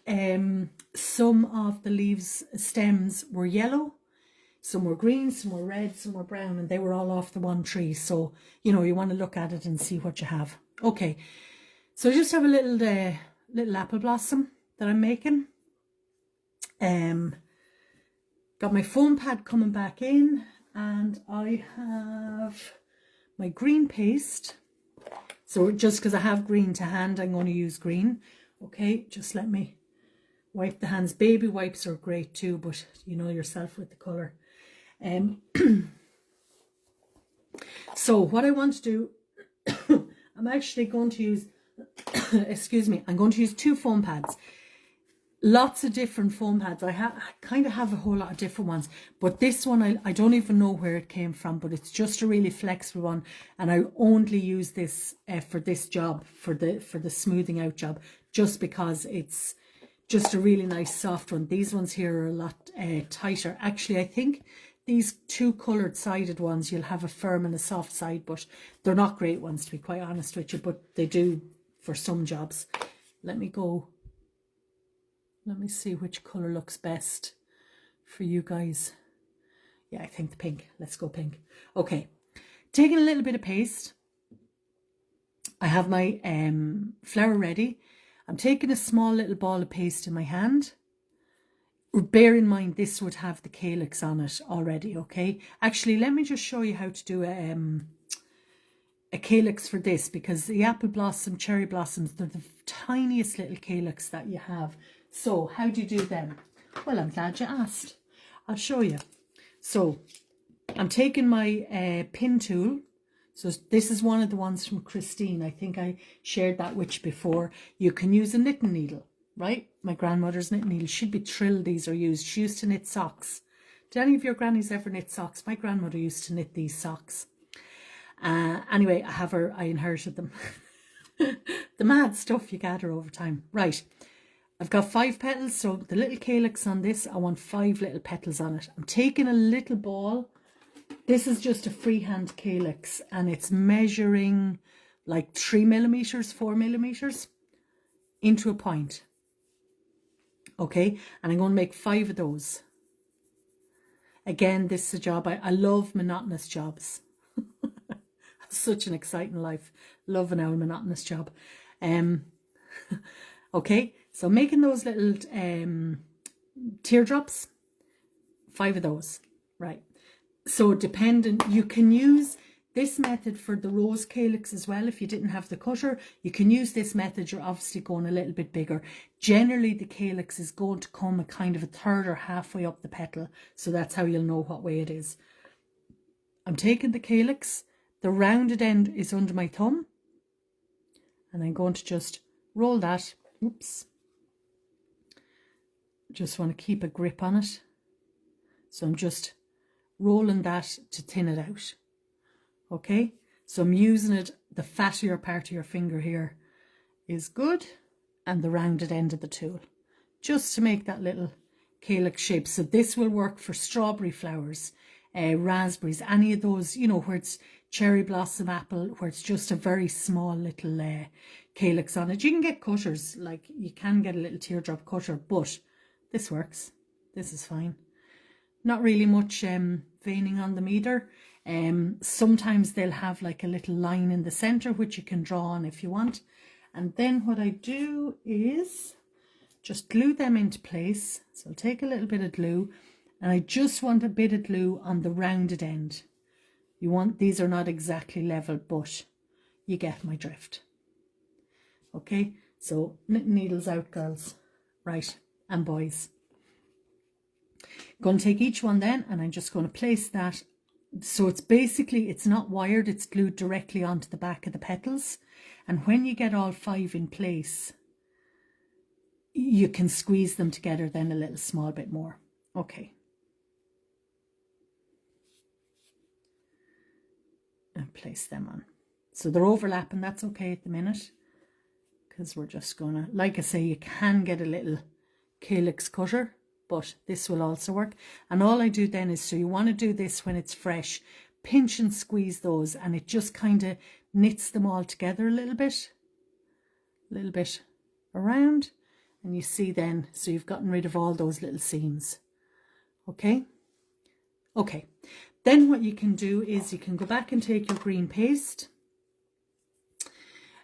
[SPEAKER 1] some of the leaves, stems were yellow, some were green, some were red, some were brown, and they were all off the one tree. So, you know, you want to look at it and see what you have. Okay, so I just have a little apple blossom that I'm making. Got my foam pad coming back in, and I have my green paste. So just because I have green to hand, I'm going to use green. Okay, just let me wipe the hands. Baby wipes are great too, but you know yourself with the colour. So what I want to do, I'm actually going to use, excuse me, I'm going to use 2 foam pads. Lots of different foam pads. I kind of have a whole lot of different ones, but this one I don't even know where it came from, but it's just a really flexible one, and I only use this for this job, for the smoothing out job, just because it's just a really nice soft one. These ones here are a lot tighter. Actually, I think these 2 coloured sided ones, you'll have a firm and a soft side, but they're not great ones, to be quite honest with you, but they do for some jobs. Let me see which colour looks best for you guys. Yeah, I think the pink. Let's go pink. Okay, taking a little bit of paste. I have my flour ready. I'm taking a small little ball of paste in my hand. Bear in mind this would have the calyx on it already, okay? Actually, let me just show you how to do a calyx for this, because the apple blossom, cherry blossoms, they're the tiniest little calyx that you have. So how do you do them? Well, I'm glad you asked. I'll show you. So I'm taking my pin tool. So this is one of the ones from Christine. I think I shared that with you before. You can use a knitting needle, right? My grandmother's knitting needle. She'd be thrilled these are used. She used to knit socks. Did any of your grannies ever knit socks? My grandmother used to knit these socks. Anyway, I inherited them. The mad stuff you gather over time. Right. I've got 5 petals, so the little calyx on this, I want 5 little petals on it. I'm taking a little ball. This is just a freehand calyx, and it's measuring like 3 millimeters, 4 millimeters into a point. Okay, and I'm going to make 5 of those. Again, this is a job, I love monotonous jobs. Such an exciting life. Love an old monotonous job. Okay. So making those little teardrops, 5 of those, right? So dependent, you can use this method for the rose calyx as well. If you didn't have the cutter, you can use this method. You're obviously going a little bit bigger. Generally, the calyx is going to come a kind of a third or halfway up the petal. So that's how you'll know what way it is. I'm taking the calyx. The rounded end is under my thumb. And I'm going to just roll that. Oops. Just want to keep a grip on it. So I'm just rolling that to thin it out. Okay, so I'm using it, the fattier part of your finger here is good, and the rounded end of the tool, just to make that little calyx shape. So this will work for strawberry flowers, raspberries, any of those, you know, where it's cherry blossom, apple, where it's just a very small little calyx on it. You can get cutters, like you can get a little teardrop cutter, but this works. This is fine. Not really much veining on them either. Sometimes they'll have like a little line in the center, which you can draw on if you want. And then what I do is just glue them into place. So I'll take a little bit of glue, and I just want a bit of glue on the rounded end. These are not exactly level, but you get my drift. Okay, so knitting needles out, girls, right, and boys. Going to take each one then, and I'm just going to place that. So it's not wired, it's glued directly onto the back of the petals. And when you get all 5 in place, you can squeeze them together then a little small bit more. Okay. And place them on. So they're overlapping, that's okay at the minute, because we're just gonna, like I say, you can get a little calyx cutter, but this will also work. And all I do then is, so you want to do this when it's fresh, pinch and squeeze those, and it just kind of knits them all together a little bit around, and you see then, so you've gotten rid of all those little seams. Okay, then what you can do is you can go back and take your green paste.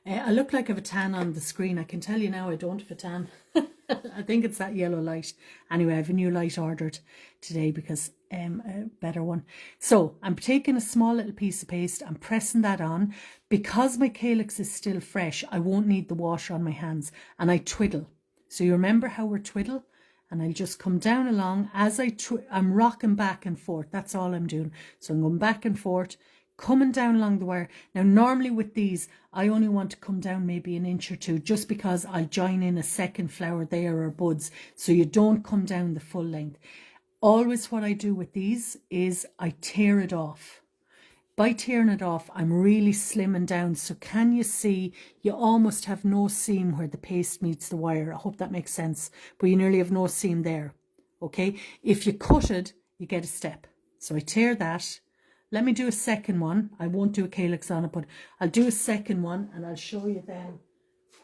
[SPEAKER 1] I look like I have a tan on the screen. I can tell you now I don't have a tan. I think it's that yellow light. Anyway, I have a new light ordered today because a better one. So I'm taking a small little piece of paste. I'm pressing that on. Because my calyx is still fresh, I won't need the water on my hands. And I twiddle. So you remember how we're twiddle? And I'll just come down along as I'm rocking back and forth. That's all I'm doing. So I'm going back and forth, coming down along the wire. Now, normally with these, I only want to come down maybe an inch or two, just because I'll join in a second flower there or buds, so you don't come down the full length. Always what I do with these is I tear it off. By tearing it off, I'm really slimming down. So can you see, you almost have no seam where the paste meets the wire. I hope that makes sense. But you nearly have no seam there. Okay. If you cut it, you get a step. So I tear that. Let me do a second one. I won't do a calyx on it, but I'll do a second one and I'll show you then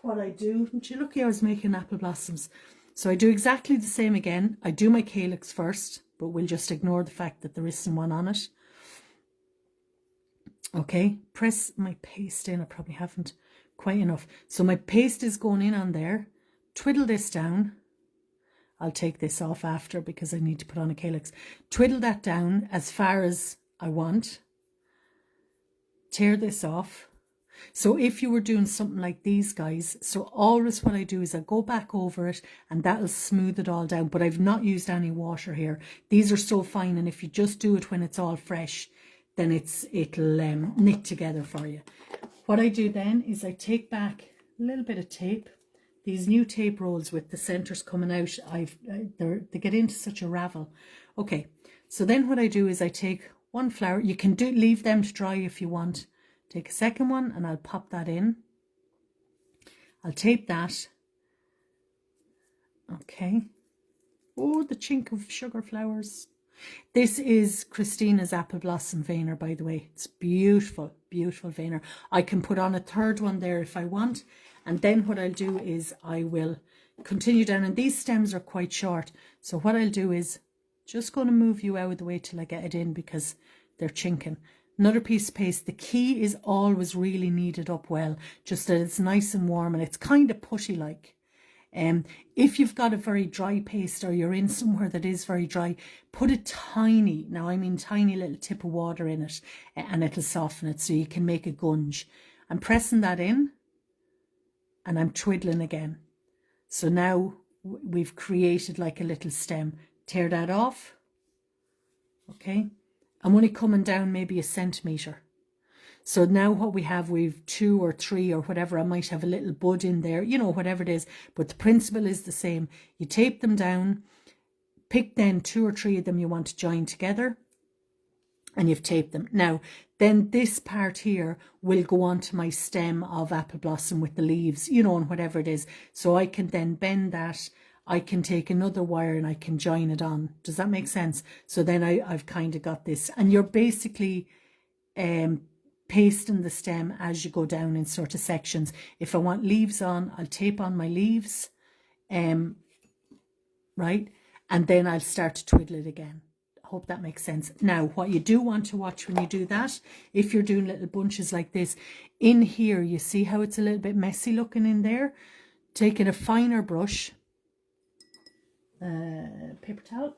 [SPEAKER 1] what I do. Don't you look, I was making apple blossoms. So I do exactly the same again. I do my calyx first, but we'll just ignore the fact that there isn't one on it. Okay, press my paste in. I probably haven't quite enough. So my paste is going in on there. Twiddle this down. I'll take this off after because I need to put on a calyx. Twiddle that down as far as I want. Tear this off. So if you were doing something like these guys, so always what I do is I go back over it and that'll smooth it all down. But I've not used any water here. These are so fine, and if you just do it when it's all fresh, then it'll knit together for you. What I do then is I take back a little bit of tape. These new tape rolls with the centers coming out, they get into such a ravel. Okay, so then what I do is I take one flower. You can leave them to dry if you want. Take a second one and I'll pop that in. I'll tape that. Okay. Oh, the chink of sugar flowers. This is Christina's Apple Blossom Veiner, by the way. It's beautiful, beautiful veiner. I can put on a third one there if I want. And then what I'll do is I will continue down. And these stems are quite short. So what I'll do is just going to move you out of the way till I get it in because they're chinking. Another piece of paste. The key is always really kneaded up well, just that it's nice and warm and it's kind of putty like. If you've got a very dry paste or you're in somewhere that is very dry, put a tiny, now I mean tiny little tip of water in it, and it'll soften it so you can make a gunge. I'm pressing that in and I'm twiddling again. So now we've created like a little stem. Tear that off. Okay. I'm only coming down maybe a centimetre. So now what we have, we've 2 or 3 or whatever. I might have a little bud in there, you know, whatever it is. But the principle is the same. You tape them down, pick then 2 or 3 of them you want to join together, and you've taped them. Now, then this part here will go on to my stem of apple blossom with the leaves, you know, and whatever it is. So I can then bend that. I can take another wire and I can join it on. Does that make sense? So then I've kind of got this. And you're basically pasting the stem as you go down in sort of sections. If I want leaves on, I'll tape on my leaves, right? And then I'll start to twiddle it again. I hope that makes sense. Now, what you do want to watch when you do that, if you're doing little bunches like this, in here, you see how it's a little bit messy looking in there? Taking a finer brush, paper towel,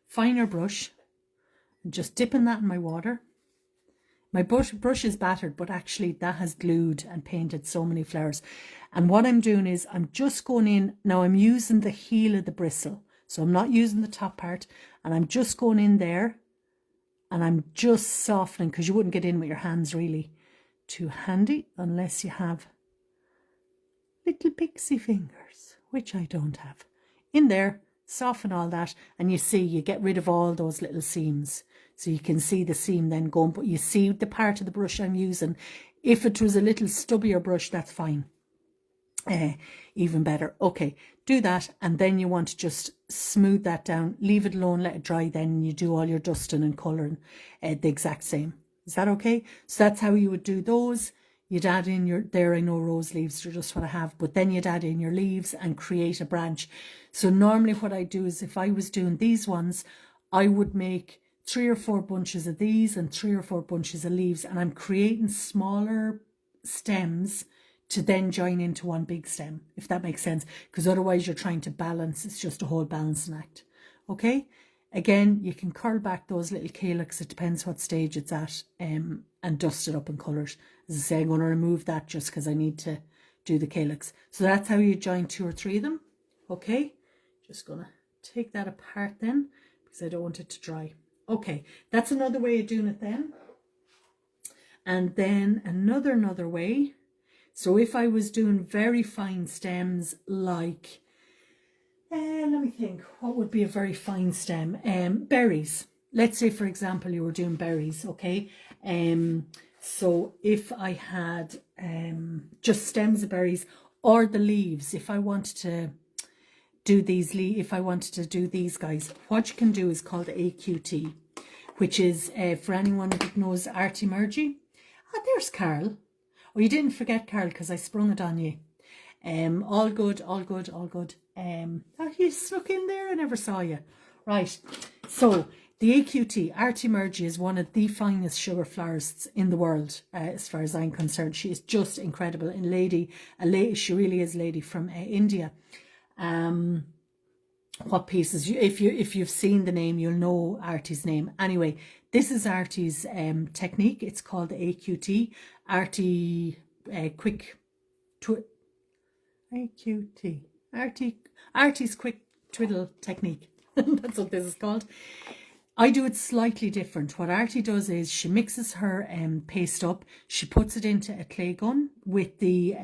[SPEAKER 1] finer brush, and just dipping that in my water. My brush is battered, but actually that has glued and painted so many flowers. And what I'm doing is I'm just going in. Now I'm using the heel of the bristle. So I'm not using the top part. And I'm just going in there. And I'm just softening, because you wouldn't get in with your hands really too handy unless you have little pixie fingers, which I don't have. In there, soften all that. And you see, you get rid of all those little seams. So you can see the seam then going, but you see the part of the brush I'm using. If it was a little stubbier brush, that's fine. Even better. Okay, do that. And then you want to just smooth that down. Leave it alone, let it dry. Then you do all your dusting and colouring the exact same. Is that okay? So that's how you would do those. You'd add in your, there I know rose leaves are just what I have, but then you'd add in your leaves and create a branch. So normally what I do is if I was doing these ones, I would make 3 or 4 bunches of these and 3 or 4 bunches of leaves, and I'm creating smaller stems to then join into one big stem, if that makes sense, because otherwise you're trying to balance. It's just a whole balancing act. Okay, again, you can curl back those little calyx, it depends what stage it's at, and dust it up in colours. As I say, I'm going to remove that just because I need to do the calyx. So that's how you join 2 or 3 of them. Okay, just going to take that apart then because I don't want it to dry. Okay, that's another way of doing it then. And then another way. So if I was doing very fine stems like, let me think, what would be a very fine stem? Berries. Let's say, for example, you were doing berries, okay? So if I had just stems of berries or the leaves, if I wanted to do these, if I wanted to do these guys, what you can do is called AQT, which is, for anyone that knows Artimergy. Ah, there's Carl. Oh, you didn't forget Carl because I sprung it on you. All good, all good, all good. Oh, you snuck in there, I never saw you. Right, so the AQT, Artimergy, is one of the finest sugar florists in the world, as far as I'm concerned. She is just incredible. And she really is a lady from India. What pieces, if you've seen the name, you'll know Artie's name. Anyway, this is Artie's technique. It's called the AQT, Artie's quick twiddle technique. That's what this is called. I do it slightly different. What Artie does is she mixes her paste up. She puts it into a clay gun with the,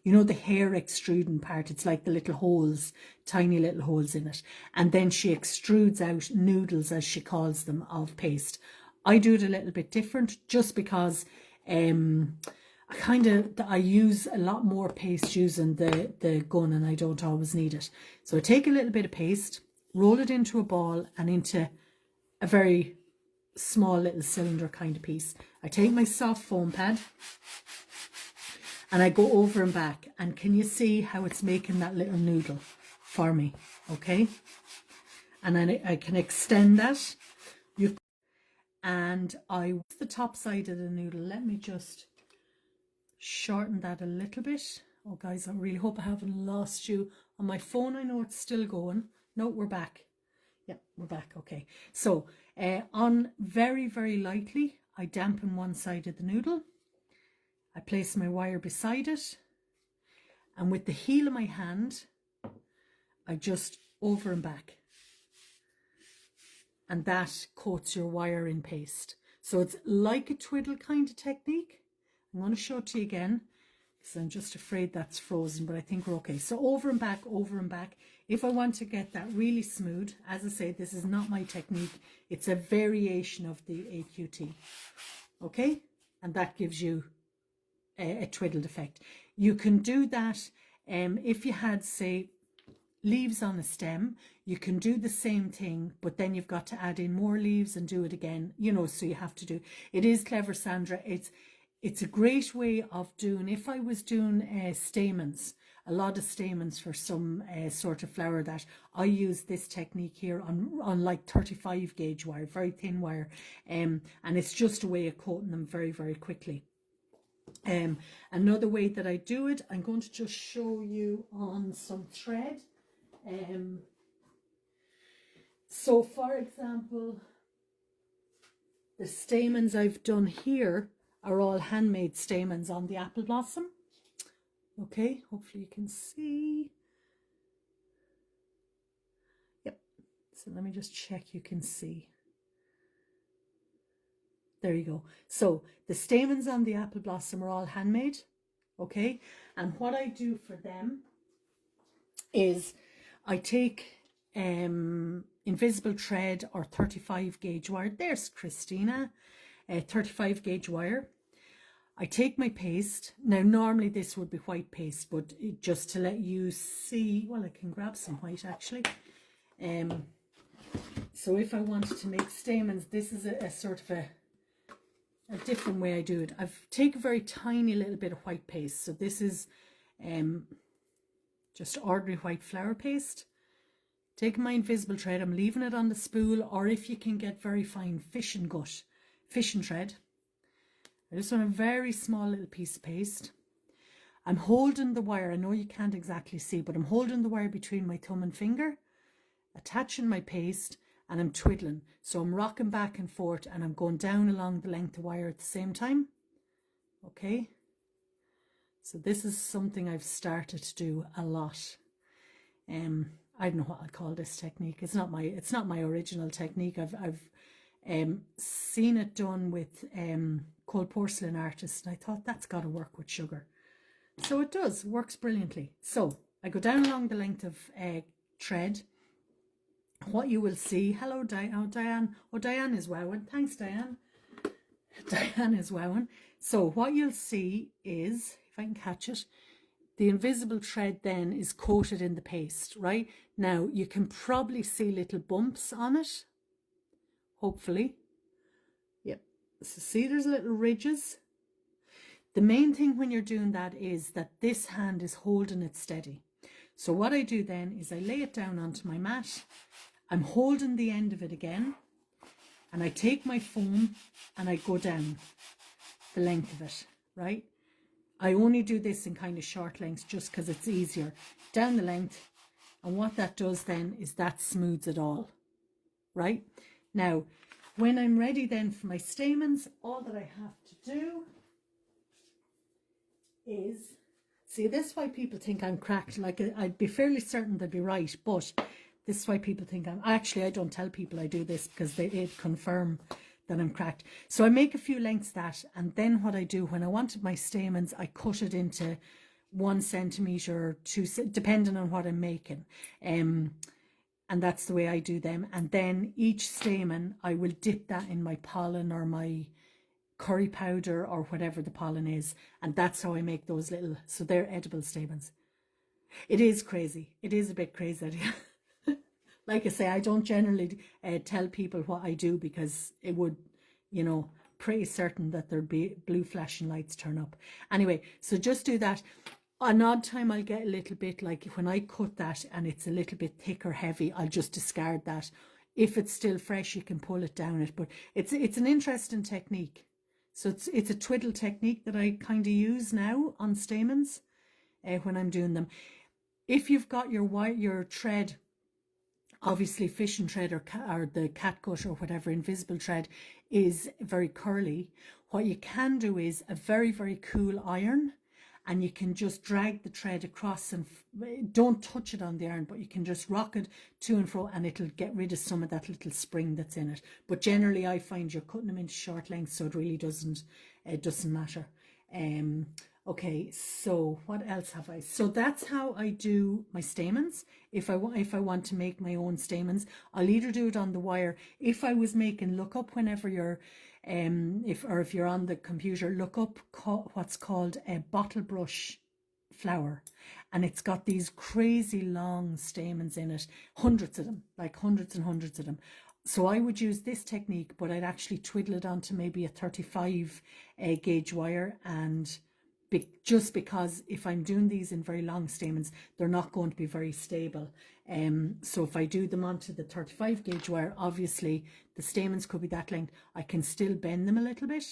[SPEAKER 1] you know, the hair extruding part. It's like the little holes, tiny little holes in it. And then she extrudes out noodles, as she calls them, of paste. I do it a little bit different just because I use a lot more paste using the gun, and I don't always need it. So I take a little bit of paste, roll it into a ball and into a very small little cylinder kind of piece. I take my soft foam pad and I go over and back, and can you see how it's making that little noodle for me? Okay, and then I can extend that. And the top side of the noodle, let me just shorten that a little bit. Oh guys, I really hope I haven't lost you on my phone. I know it's still going. No, we're back. Yeah, we're back. Okay, so on very, very lightly, I dampen one side of the noodle. I place my wire beside it, and with the heel of my hand, I just over and back, and that coats your wire in paste. So it's like a twiddle kind of technique. I'm going to show it to you again because I'm just afraid that's frozen, but I think we're okay. So over and back, over and back. If I want to get that really smooth, as I say, this is not my technique. It's a variation of the AQT. Okay? And that gives you a twiddled effect. You can do that if you had, say, leaves on a stem. You can do the same thing, but then you've got to add in more leaves and do it again. You know, so you have to do. It is clever, Sandra. It's a great way of doing. If I was doing stamens, a lot of stamens for some sort of flower, that I use this technique here on like 35 gauge wire, very thin wire, and it's just a way of coating them very, very quickly. Another way that I do it, I'm going to just show you on some thread. So for example, the stamens I've done here are all handmade stamens on the apple blossom. Okay, hopefully you can see. Yep, so let me just check you can see. There you go. So the stamens on the apple blossom are all handmade. Okay, and what I do for them is I take invisible thread or 35 gauge wire. There's Christina, 35 gauge wire. I take my paste. Now normally this would be white paste, but just to let you see, well, I can grab some white actually. So if I wanted to make stamens, this is a sort of a different way I do it. I've taken a very tiny little bit of white paste. So this is just ordinary white flower paste. Taking my invisible thread, I'm leaving it on the spool, or if you can get very fine fishing thread. I just want a very small little piece of paste. I'm holding the wire. I know you can't exactly see, but I'm holding the wire between my thumb and finger, attaching my paste, and I'm twiddling. So I'm rocking back and forth, and I'm going down along the length of wire at the same time. Okay. So this is something I've started to do a lot. I don't know what I'd call this technique. It's not my original technique. I've seen it done with called Porcelain Artist, and I thought that's got to work with sugar. So it does, works brilliantly. So I go down along the length of thread. What you will see, hello Diane, oh Diane is wowing, thanks Diane. Diane is wowing. So what you'll see is, if I can catch it, the invisible thread then is coated in the paste, right? Now you can probably see little bumps on it, hopefully. Yep, so see there's little ridges. The main thing when you're doing that is that this hand is holding it steady. So what I do then is I lay it down onto my mat. I'm holding the end of it again, and I take my foam and I go down the length of it, right? I only do this in kind of short lengths just because it's easier. Down the length, and what that does then is that smooths it all, right? Now, when I'm ready then for my stamens, all that I have to do is, see, this is why people think I'm cracked. Like, I'd be fairly certain they'd be right, but this is why people think I don't tell people I do this because they'd confirm that I'm cracked. So I make a few lengths of that, and then what I do when I wanted my stamens, I cut it into 1 centimetre or 2, depending on what I'm making. And that's the way I do them. And then each stamen, I will dip that in my pollen or my curry powder or whatever the pollen is. And that's how I make those little, so they're edible stamens. It is crazy. It is a bit crazy. Like I say, I don't generally tell people what I do because it would, pretty certain that there'd be blue flashing lights turn up. Anyway, so just do that. An odd time I'll get a little bit, like when I cut that and it's a little bit thick or heavy, I'll just discard that. If it's still fresh, you can pull it down it. But it's an interesting technique. So it's a twiddle technique that I kind of use now on stamens when I'm doing them. If you've got your thread, obviously fishing thread or the catgut or whatever, invisible thread is very curly. What you can do is a very, very cool iron, and you can just drag the thread across and don't touch it on the iron, but you can just rock it to and fro and it'll get rid of some of that little spring that's in it. But generally I find you're cutting them into short lengths, so it really doesn't matter. Okay, so what else have I? So that's how I do my stamens. If I want to make my own stamens, I'll either do it on the wire. If I was making, look up whenever you're, if you're on the computer, look up what's called a bottle brush flower, and it's got these crazy long stamens in it, hundreds of them, like hundreds and hundreds of them. So I would use this technique, but I'd actually twiddle it onto maybe a 35 gauge wire, and just because if I'm doing these in very long stamens, they're not going to be very stable. So if I do them onto the 35 gauge wire, obviously the stamens could be that length. I can still bend them a little bit,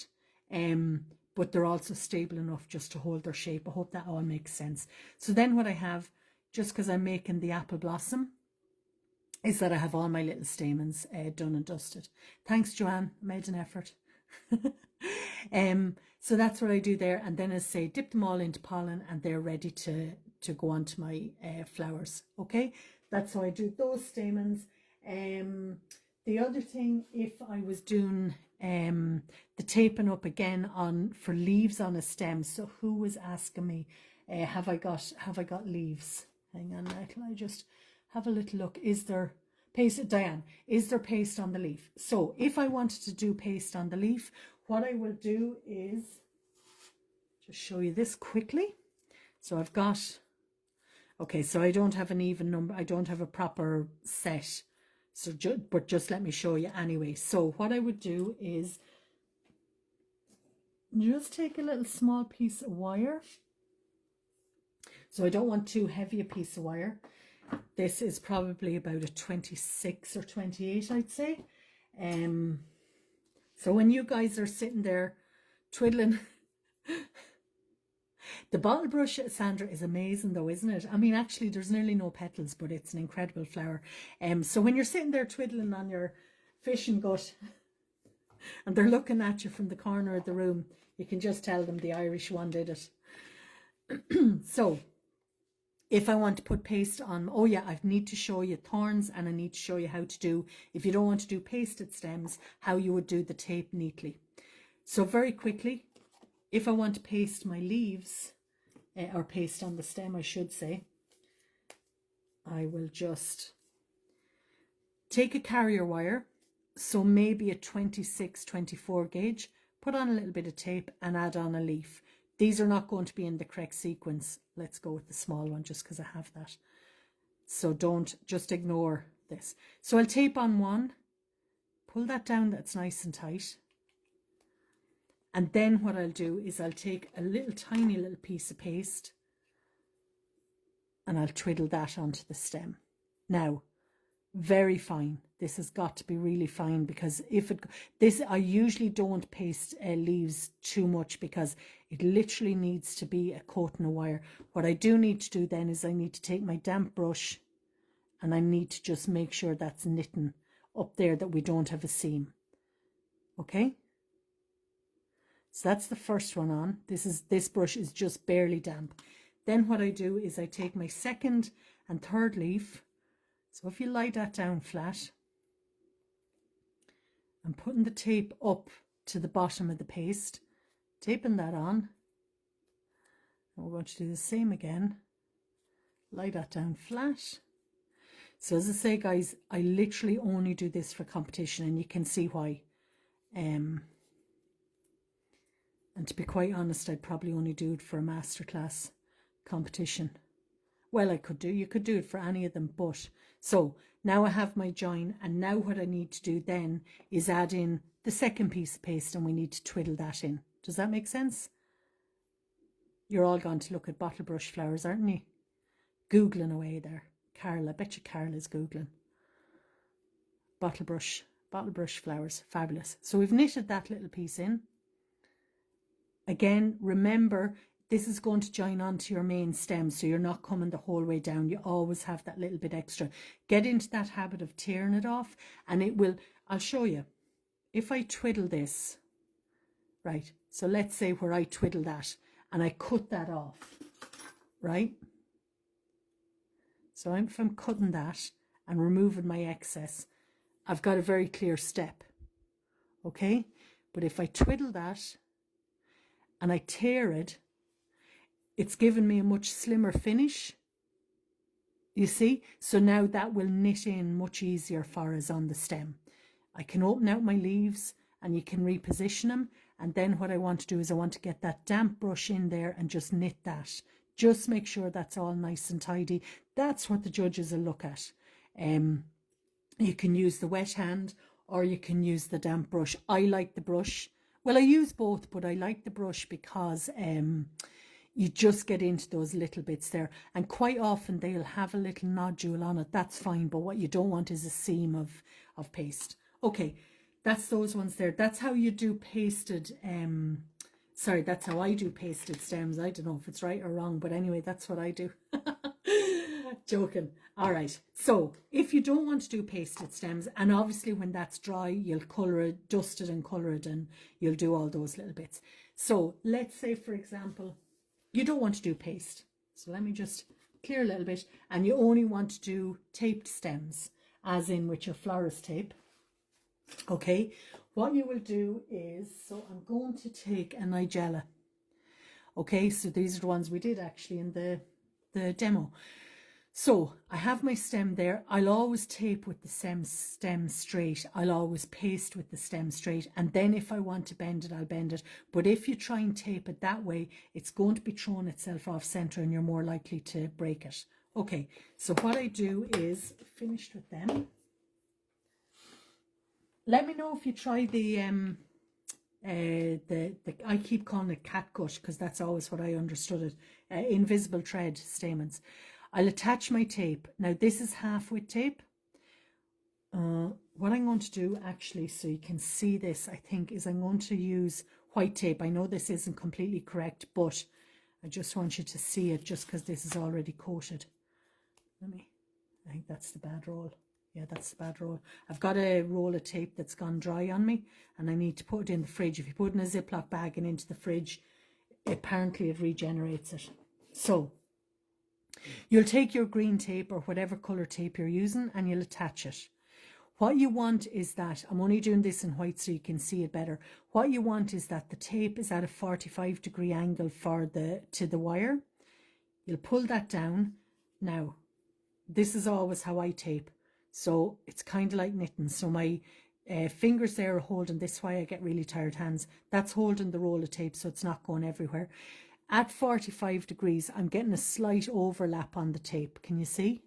[SPEAKER 1] but they're also stable enough just to hold their shape. I hope that all makes sense. So then what I have, just because I'm making the apple blossom, is that I have all my little stamens done and dusted. Thanks, Joanne. I made an effort. So that's what I do there, and then as I say, dip them all into pollen and they're ready to go onto my flowers. Okay, that's how I do those stamens. The other thing, if I was doing the taping up again for leaves on a stem, so who was asking me, have I got leaves? Hang on now, can I just have a little look? Is there paste? Diane, is there paste on the leaf? So if I wanted to do paste on the leaf, what I will do is just show you this quickly. So I've got, okay, so I don't have an even number. I don't have a proper set. So, but just let me show you anyway. So what I would do is just take a little small piece of wire. So I don't want too heavy a piece of wire. This is probably about a 26 or 28, I'd say. So when you guys are sitting there twiddling, the bottle brush, Sandra, is amazing though, isn't it? I mean, actually, there's nearly no petals, but it's an incredible flower. So when you're sitting there twiddling on your fishing gut and they're looking at you from the corner of the room, you can just tell them the Irish one did it. So if I want to put paste on, oh yeah, I need to show you thorns, and I need to show you how to do, if you don't want to do pasted stems, how you would do the tape neatly. So very quickly, if I want to paste my leaves, or paste on the stem, I should say, I will just take a carrier wire, so maybe a 26, 24 gauge, put on a little bit of tape and add on a leaf. These are not going to be in the correct sequence. Let's go with the small one just because I have that. So don't, just ignore this. So I'll tape on one, pull that down, that's nice and tight. And then what I'll do is I'll take a little tiny little piece of paste and I'll twiddle that onto the stem. Now, very fine. This has got to be really fine, because I usually don't paste leaves too much because it literally needs to be a coating of wire. What I do need to do then is I need to take my damp brush and I need to just make sure that's knitting up there, that we don't have a seam. Okay? So that's the first one on. This brush is just barely damp. Then what I do is I take my second and third leaf. So if you lie that down flat, I'm putting the tape up to the bottom of the paste, taping that on. And we're going to do the same again. Lie that down flat. So as I say, guys, I literally only do this for competition, and you can see why. And to be quite honest, I'd probably only do it for a masterclass competition. Well, you could do it for any of them, but so now I have my join, and now what I need to do then is add in the second piece of paste, and we need to twiddle that in. Does that make sense? You're all going to look at bottle brush flowers, aren't you? Googling away there. Carol, I bet you Carol is Googling. Bottle brush flowers, fabulous. So we've knitted that little piece in. Again, remember, this is going to join onto your main stem, so you're not coming the whole way down. You always have that little bit extra. Get into that habit of tearing it off, and it will, I'll show you. If I twiddle this, right, so let's say where I twiddle that, and I cut that off, right? So if I'm cutting that and removing my excess, I've got a very clear step, okay? But if I twiddle that and I tear it, it's given me a much slimmer finish, you see? So now that will knit in much easier for us on the stem. I can open out my leaves and you can reposition them. And then what I want to do is I want to get that damp brush in there and just knit that. Just make sure that's all nice and tidy. That's what the judges will look at. You can use the wet hand or you can use the damp brush. I like the brush. Well, I use both, but I like the brush because you just get into those little bits there. And quite often they'll have a little nodule on it. That's fine. But what you don't want is a seam of paste. Okay, that's those ones there. That's how you do pasted, that's how I do pasted stems. I don't know if it's right or wrong, but anyway, that's what I do. Joking. All right. So if you don't want to do pasted stems, and obviously when that's dry, you'll colour it, dust it and colour it, and you'll do all those little bits. So let's say, for example, you don't want to do paste. So let me just clear a little bit, and you only want to do taped stems, as in with your florist tape. Okay, what you will do is, so I'm going to take a Nigella. Okay, so these are the ones we did actually in the demo. So I have my stem there. I'll always tape with the stem straight. I'll always paste with the stem straight. And then if I want to bend it, I'll bend it. But if you try and tape it that way, it's going to be throwing itself off center and you're more likely to break it. Okay, so what I do is, finished with them. Let me know if you try the I keep calling it catgut because that's always what I understood it. Invisible thread stamens. I'll attach my tape. Now this is half width tape. What I'm going to do actually, so you can see this, I think, is I'm going to use white tape. I know this isn't completely correct, but I just want you to see it just because this is already coated. I think that's the bad roll. Yeah, that's the bad roll. I've got a roll of tape that's gone dry on me and I need to put it in the fridge. If you put it in a Ziploc bag and into the fridge, apparently it regenerates it. So you'll take your green tape or whatever colour tape you're using and you'll attach it. What you want is that, I'm only doing this in white so you can see it better. What you want is that the tape is at a 45-degree angle to the wire. You'll pull that down. Now, this is always how I tape. So it's kind of like knitting. So my fingers there are holding, this is why I get really tired hands. That's holding the roll of tape so it's not going everywhere. At 45 degrees, I'm getting a slight overlap on the tape. Can you see?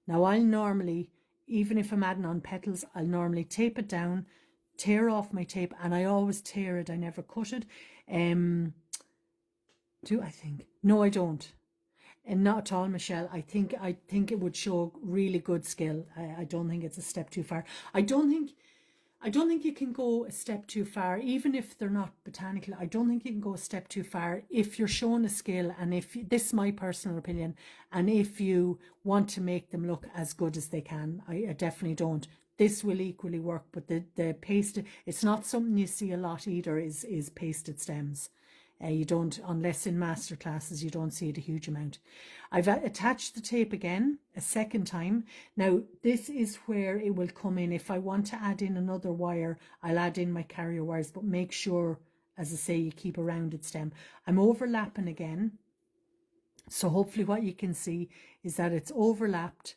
[SPEAKER 1] Now I'll normally, even if I'm adding on petals, I'll normally tape it down, tear off my tape, and I always tear it. I never cut it. Do I think? No, I don't. And not at all, Michelle. I think it would show really good skill. I don't think it's a step too far. I don't think you can go a step too far, even if they're not botanical. I don't think you can go a step too far if you're showing a skill, and if this is my personal opinion, and if you want to make them look as good as they can. I definitely don't. This will equally work, but the pasted, it's not something you see a lot either, is pasted stems. You don't, unless in master classes, you don't see it a huge amount. I've attached the tape again a second time. Now, this is where it will come in. If I want to add in another wire, I'll add in my carrier wires, but make sure, as I say, you keep a rounded stem. I'm overlapping again. So hopefully what you can see is that it's overlapped,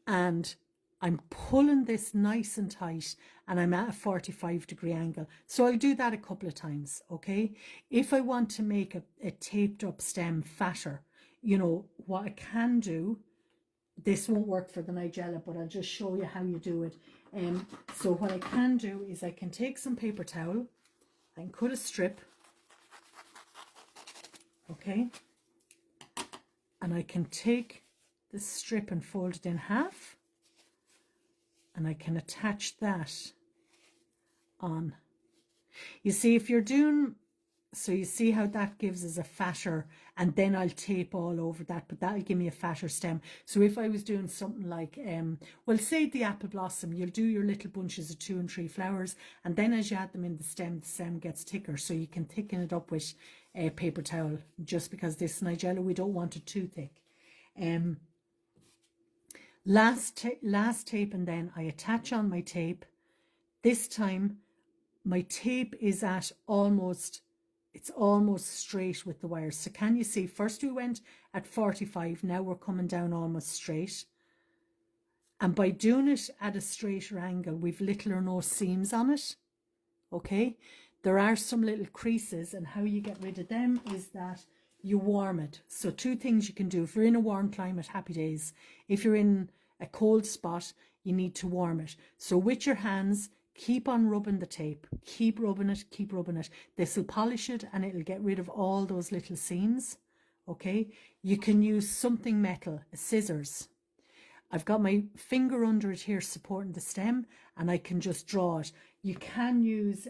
[SPEAKER 1] and I'm pulling this nice and tight, and I'm at a 45-degree angle. So I'll do that a couple of times, okay? If I want to make a taped up stem fatter, you know, what I can do, this won't work for the Nigella, but I'll just show you how you do it. So what I can do is I can take some paper towel, I can cut a strip, okay? And I can take the strip and fold it in half, and I can attach that on. You see, if you're doing, so you see how that gives us a fatter, and then I'll tape all over that, but that'll give me a fatter stem. So if I was doing something like, well, say the apple blossom, you'll do your little bunches of 2 and 3 flowers, and then as you add them in the stem gets thicker, so you can thicken it up with a paper towel, just because this Nigella, we don't want it too thick. Last tape, and then I attach on my tape. This time my tape is at almost, it's almost straight with the wires. So can you see, first we went at 45, now we're coming down almost straight. And by doing it at a straighter angle, we've little or no seams on it, okay? There are some little creases, and how you get rid of them is that you warm it. So 2 things you can do. If you're in a warm climate, happy days. If you're in a cold spot, you need to warm it. So with your hands, keep on rubbing the tape. Keep rubbing it, keep rubbing it. This will polish it, and it'll get rid of all those little seams, okay? You can use something metal, a scissors. I've got my finger under it here supporting the stem, and I can just draw it. You can use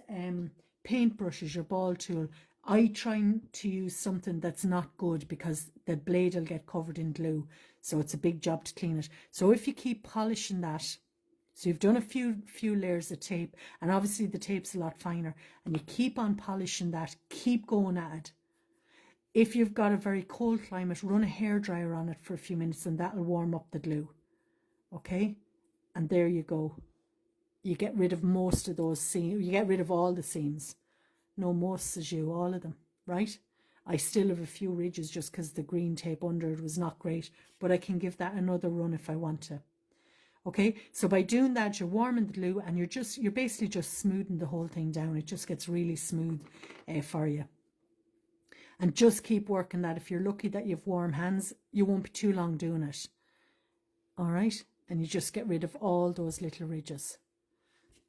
[SPEAKER 1] paintbrushes, your ball tool. I try to use something that's not good, because the blade will get covered in glue, so it's a big job to clean it. So if you keep polishing that, so you've done a few layers of tape, and obviously the tape's a lot finer, and you keep on polishing that, keep going at it. If you've got a very cold climate, run a hairdryer on it for a few minutes, and that'll warm up the glue, okay? And there you go. You get rid of most of those seams, you get rid of all the seams. No, most as you, all of them, right? I still have a few ridges just because the green tape under it was not great, but I can give that another run if I want to. Okay, so by doing that, you're warming the glue, and you're basically just smoothing the whole thing down. It just gets really smooth for you. And just keep working that. If you're lucky that you have warm hands, you won't be too long doing it. All right, and you just get rid of all those little ridges.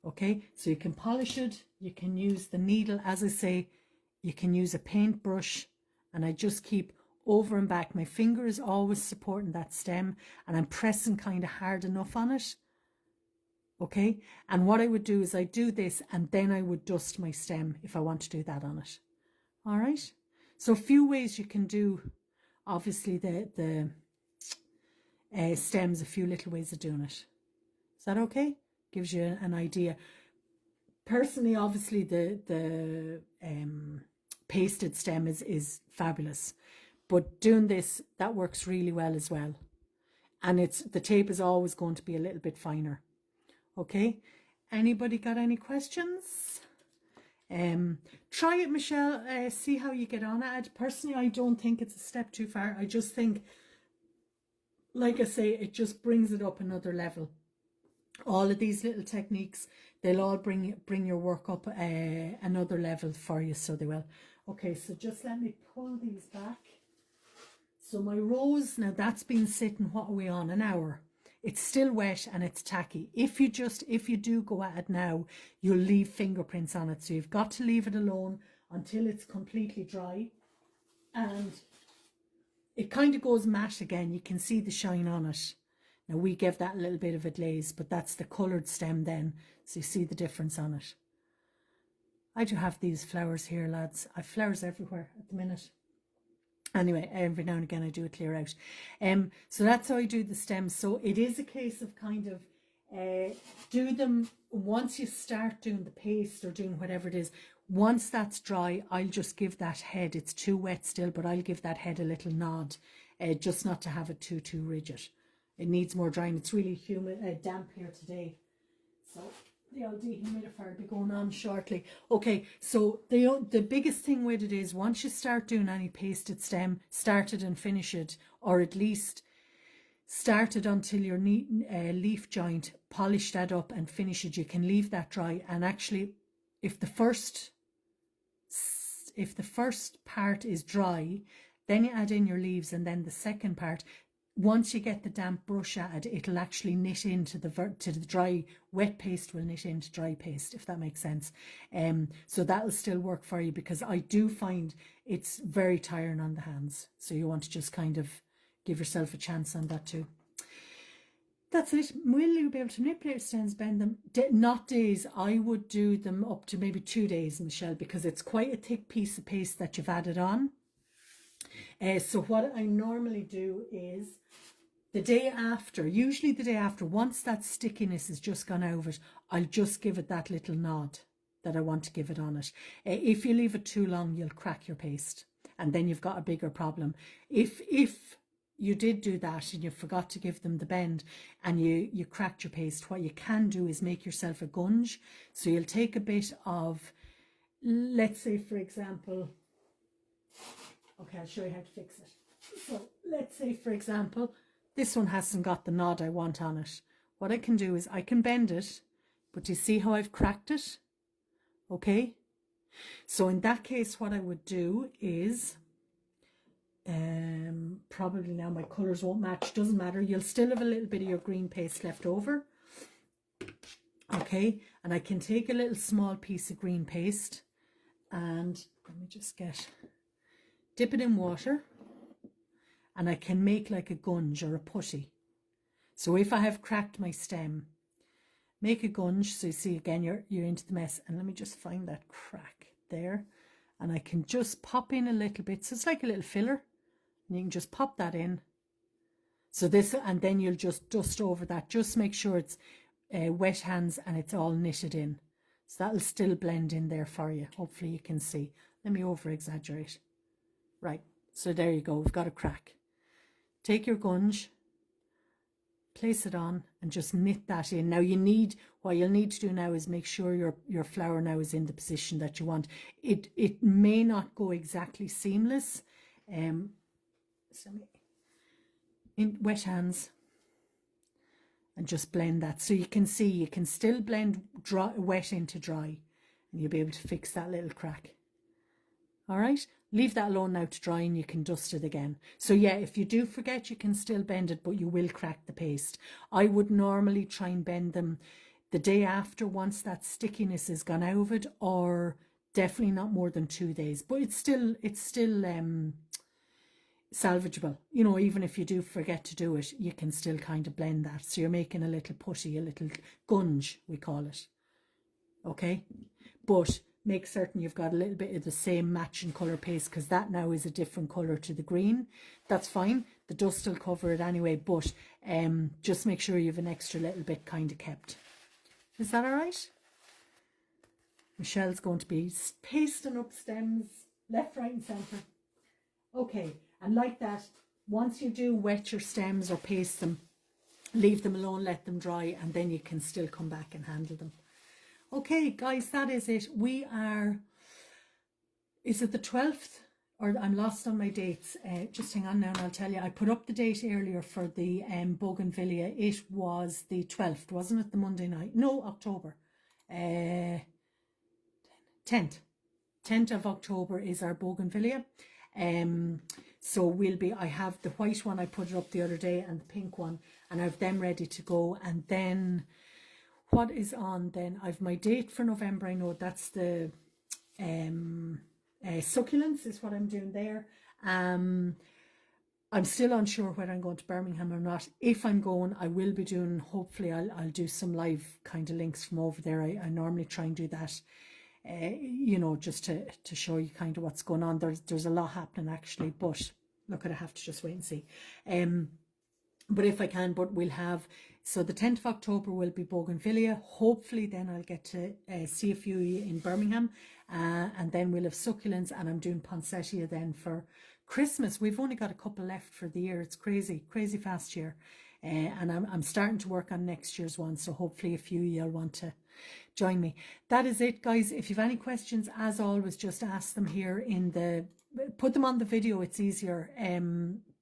[SPEAKER 1] Okay, so you can polish it, you can use the needle, as I say, you can use a paintbrush, and I just keep over and back. My finger is always supporting that stem, and I'm pressing kind of hard enough on it. Okay, and what I would do is I do this, and then I would dust my stem if I want to do that on it. All right, so a few ways you can do, obviously, the stems, a few little ways of doing it. Is that okay? Gives you an idea. Personally, obviously, the pasted stem is fabulous, but doing this, that works really well as well. And the tape is always going to be a little bit finer. Okay, anybody got any questions? Try it, Michelle, see how you get on at it. Personally, I don't think it's a step too far. I just think, like I say, it just brings it up another level. All of these little techniques, they'll all bring your work up another level for you, so they will. Okay, so just let me pull these back. So my rose, now that's been sitting, what are we on, an hour? It's still wet and it's tacky. If you do go at it now, you'll leave fingerprints on it. So you've got to leave it alone until it's completely dry. And it kind of goes matte again. You can see the shine on it. Now we give that a little bit of a glaze, but that's the coloured stem then. So you see the difference on it. I do have these flowers here, lads. I've flowers everywhere at the minute. Anyway, every now and again I do a clear out. So that's how I do the stems. So it is a case of kind of do them once you start doing the paste or doing whatever it is. Once that's dry, I'll just give that head, it's too wet still, but I'll give that head a little nod, just not to have it too rigid. It needs more drying. It's really humid, damp here today. So the old dehumidifier will be going on shortly. Okay, so the biggest thing with it is once you start doing any pasted stem, start it and finish it, or at least start it until your leaf joint, polish that up and finish it. You can leave that dry, and actually if the first part is dry, then you add in your leaves, and then the second part, once you get the damp brush at it, it'll actually knit into the dry. Wet paste will knit into dry paste, if that makes sense. So that'll still work for you, because I do find it's very tiring on the hands. So you want to just kind of give yourself a chance on that too. That's it. Will you be able to manipulate stems, bend them? Not days. I would do them up to maybe 2 days, Michelle, because it's quite a thick piece of paste that you've added on. So what I normally do is the day after, usually the day after, once that stickiness has just gone over it, I'll just give it that little nod that I want to give it on it. If you leave it too long, you'll crack your paste, and then you've got a bigger problem. If you did do that and you forgot to give them the bend and you cracked your paste, what you can do is make yourself a gunge. So you'll take a bit of, let's say for example, okay, I'll show you how to fix it. So let's say for example, this one hasn't got the nod I want on it. What I can do is I can bend it, but you see how I've cracked it? Okay. So in that case, what I would do is, probably now my colours won't match, doesn't matter. You'll still have a little bit of your green paste left over. Okay. And I can take a little small piece of green paste and let me just dip it in water, and I can make like a gunge or a putty. So if I have cracked my stem, make a gunge. So you see again, you're into the mess. And let me just find that crack there. And I can just pop in a little bit. So it's like a little filler. And you can just pop that in. So this, and then you'll just dust over that. Just make sure it's wet hands and it's all knitted in. So that'll still blend in there for you. Hopefully you can see. Let me over exaggerate. Right, so there you go, we've got a crack. Take your gunge, place it on, and just knit that in. Now what you'll need to do now is make sure your flower now is in the position that you want. It may not go exactly seamless. In wet hands, and just blend that. So you can see, you can still blend wet into dry, and you'll be able to fix that little crack. All right, leave that alone now to dry, and you can dust it again. So yeah, if you do forget, you can still bend it, but you will crack the paste. I would normally try and bend them the day after, once that stickiness is gone out of it, or definitely not more than 2 days. But it's still salvageable. You know, even if you do forget to do it, you can still kind of blend that. So you're making a little putty, a little gunge, we call it. Okay, but make certain you've got a little bit of the same matching colour paste, because that now is a different colour to the green. That's fine. The dust will cover it anyway, but just make sure you have an extra little bit kind of kept. Is that all right? Michelle's going to be pasting up stems left, right and centre. Okay, and like that, once you do wet your stems or paste them, leave them alone, let them dry, and then you can still come back and handle them. Okay, guys, that is it. We are, is it the 12th? Or I'm lost on my dates. Just hang on now and I'll tell you. I put up the date earlier for the Bougainvillea. It was the 12th, wasn't it? The Monday night? No, October. 10th. 10th of October is our Bougainvillea. So we'll be, I have the white one, I put it up the other day, and the pink one, and I have them ready to go. And then what is on then? I've my date for November. I know that's the succulents is what I'm doing there. I'm still unsure whether I'm going to Birmingham or not. If I'm going, I will be doing, hopefully I'll do some live kind of links from over there. I normally try and do that, you know, just to show you kind of what's going on. There's a lot happening actually, but look, I have to just wait and see. But if I can, but we'll have, so the 10th of October will be Bougainvillea. Hopefully then I'll get to see a few in Birmingham, and then we'll have succulents, and I'm doing poinsettia then for Christmas. We've only got a couple left for the year. It's crazy fast year. And I'm starting to work on next year's one, so hopefully a few of you will want to join me. That is it, guys. If you've any questions, as always, just ask them here in the, put them on the video, it's easier.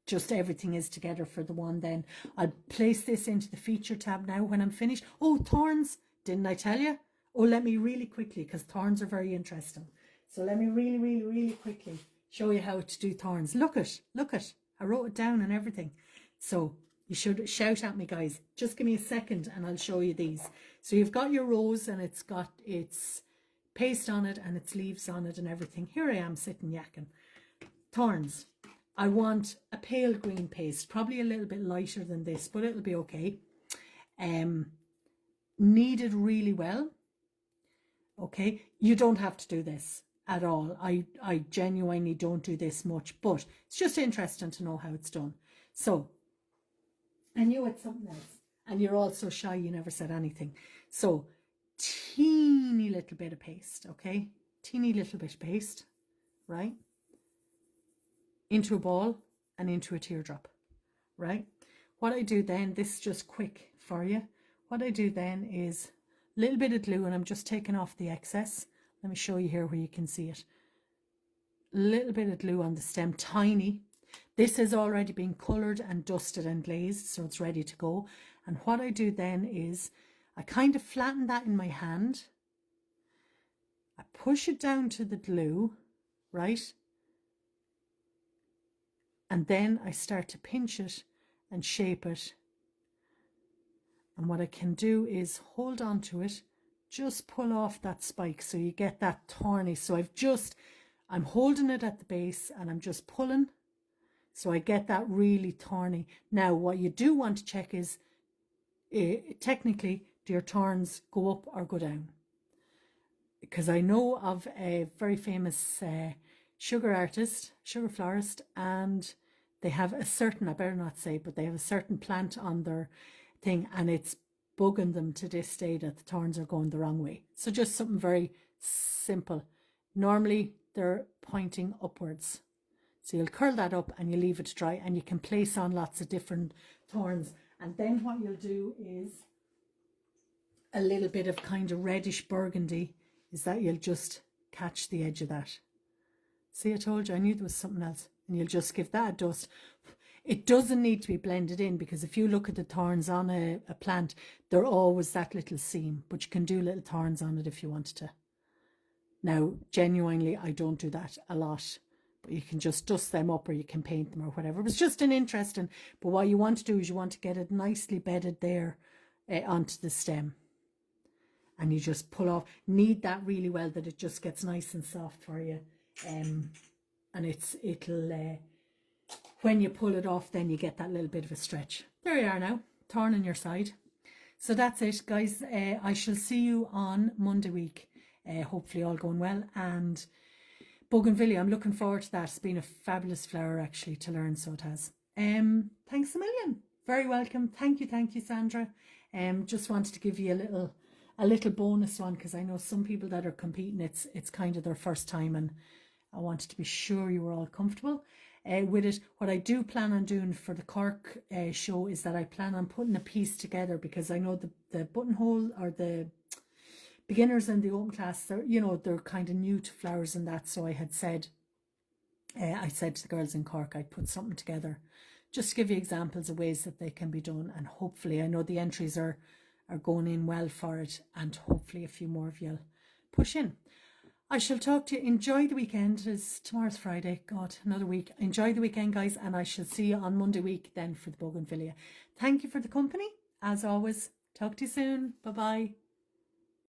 [SPEAKER 1] Just everything is together for the one then. I'll place this into the feature tab now when I'm finished. Oh, thorns, didn't I tell you? Oh, let me really quickly, because thorns are very interesting. So let me really quickly show you how to do thorns. Look it. I wrote it down and everything. So you should shout at me, guys. Just give me a second and I'll show you these. So you've got your rose, and it's got its paste on it and its leaves on it and everything. Here I am sitting yakking. Thorns. I want a pale green paste, probably a little bit lighter than this, but it'll be okay. Kneaded really well. Okay, you don't have to do this at all. I genuinely don't do this much, but it's just interesting to know how it's done. So, I knew it's something else. And you're all so shy, you never said anything. So, teeny little bit of paste, okay? Teeny little bit of paste, right? Into a ball and into a teardrop, right? What I do then, this is just quick for you. What I do then is a little bit of glue, and I'm just taking off the excess. Let me show you here where you can see it. A little bit of glue on the stem, tiny. This has already been coloured and dusted and glazed, so it's ready to go. And what I do then is I kind of flatten that in my hand. I push it down to the glue, right? And then I start to pinch it and shape it. And what I can do is hold on to it, just pull off that spike so you get that thorny. So I'm holding it at the base and I'm just pulling. So I get that really thorny. Now, what you do want to check is, technically, do your thorns go up or go down? Because I know of a very famous sugar florist, and they have a certain, I better not say, but they have a certain plant on their thing, and it's bugging them to this day that the thorns are going the wrong way. So just something very simple. Normally, they're pointing upwards. So you'll curl that up and you leave it to dry, and you can place on lots of different thorns. And then what you'll do is a little bit of kind of reddish burgundy, is that you'll just catch the edge of that. See, I told you, I knew there was something else. And you'll just give that a dust. It doesn't need to be blended in, because if you look at the thorns on a plant, they're always that little seam, but you can do little thorns on it if you wanted to. Now, genuinely, I don't do that a lot, but you can just dust them up, or you can paint them or whatever. It was just an interesting, but what you want to do is you want to get it nicely bedded there onto the stem. And you just pull off, knead that really well that it just gets nice and soft for you. And it'll when you pull it off, then you get that little bit of a stretch. There you are now, thorn on your side. So that's it, guys. I shall see you on Monday week. Hopefully all going well. And Bougainvillea, I'm looking forward to that. It's been a fabulous flower actually to learn, so it has. Thanks a million. Very welcome. Thank you, Sandra. Just wanted to give you a little bonus one, because I know some people that are competing, it's kind of their first time, and I wanted to be sure you were all comfortable. with it. What I do plan on doing for the Cork show is that I plan on putting a piece together, because I know the buttonhole, or the beginners and the open class, they're kind of new to flowers and that. So I said to the girls in Cork, I'd put something together just to give you examples of ways that they can be done. And hopefully, I know the entries are going in well for it, and hopefully a few more of you'll push in. I shall talk to you. Enjoy the weekend. Tomorrow's Friday. God, another week. Enjoy the weekend, guys, and I shall see you on Monday week then for the Bougainvillea. Thank you for the company, as always. Talk to you soon. Bye-bye.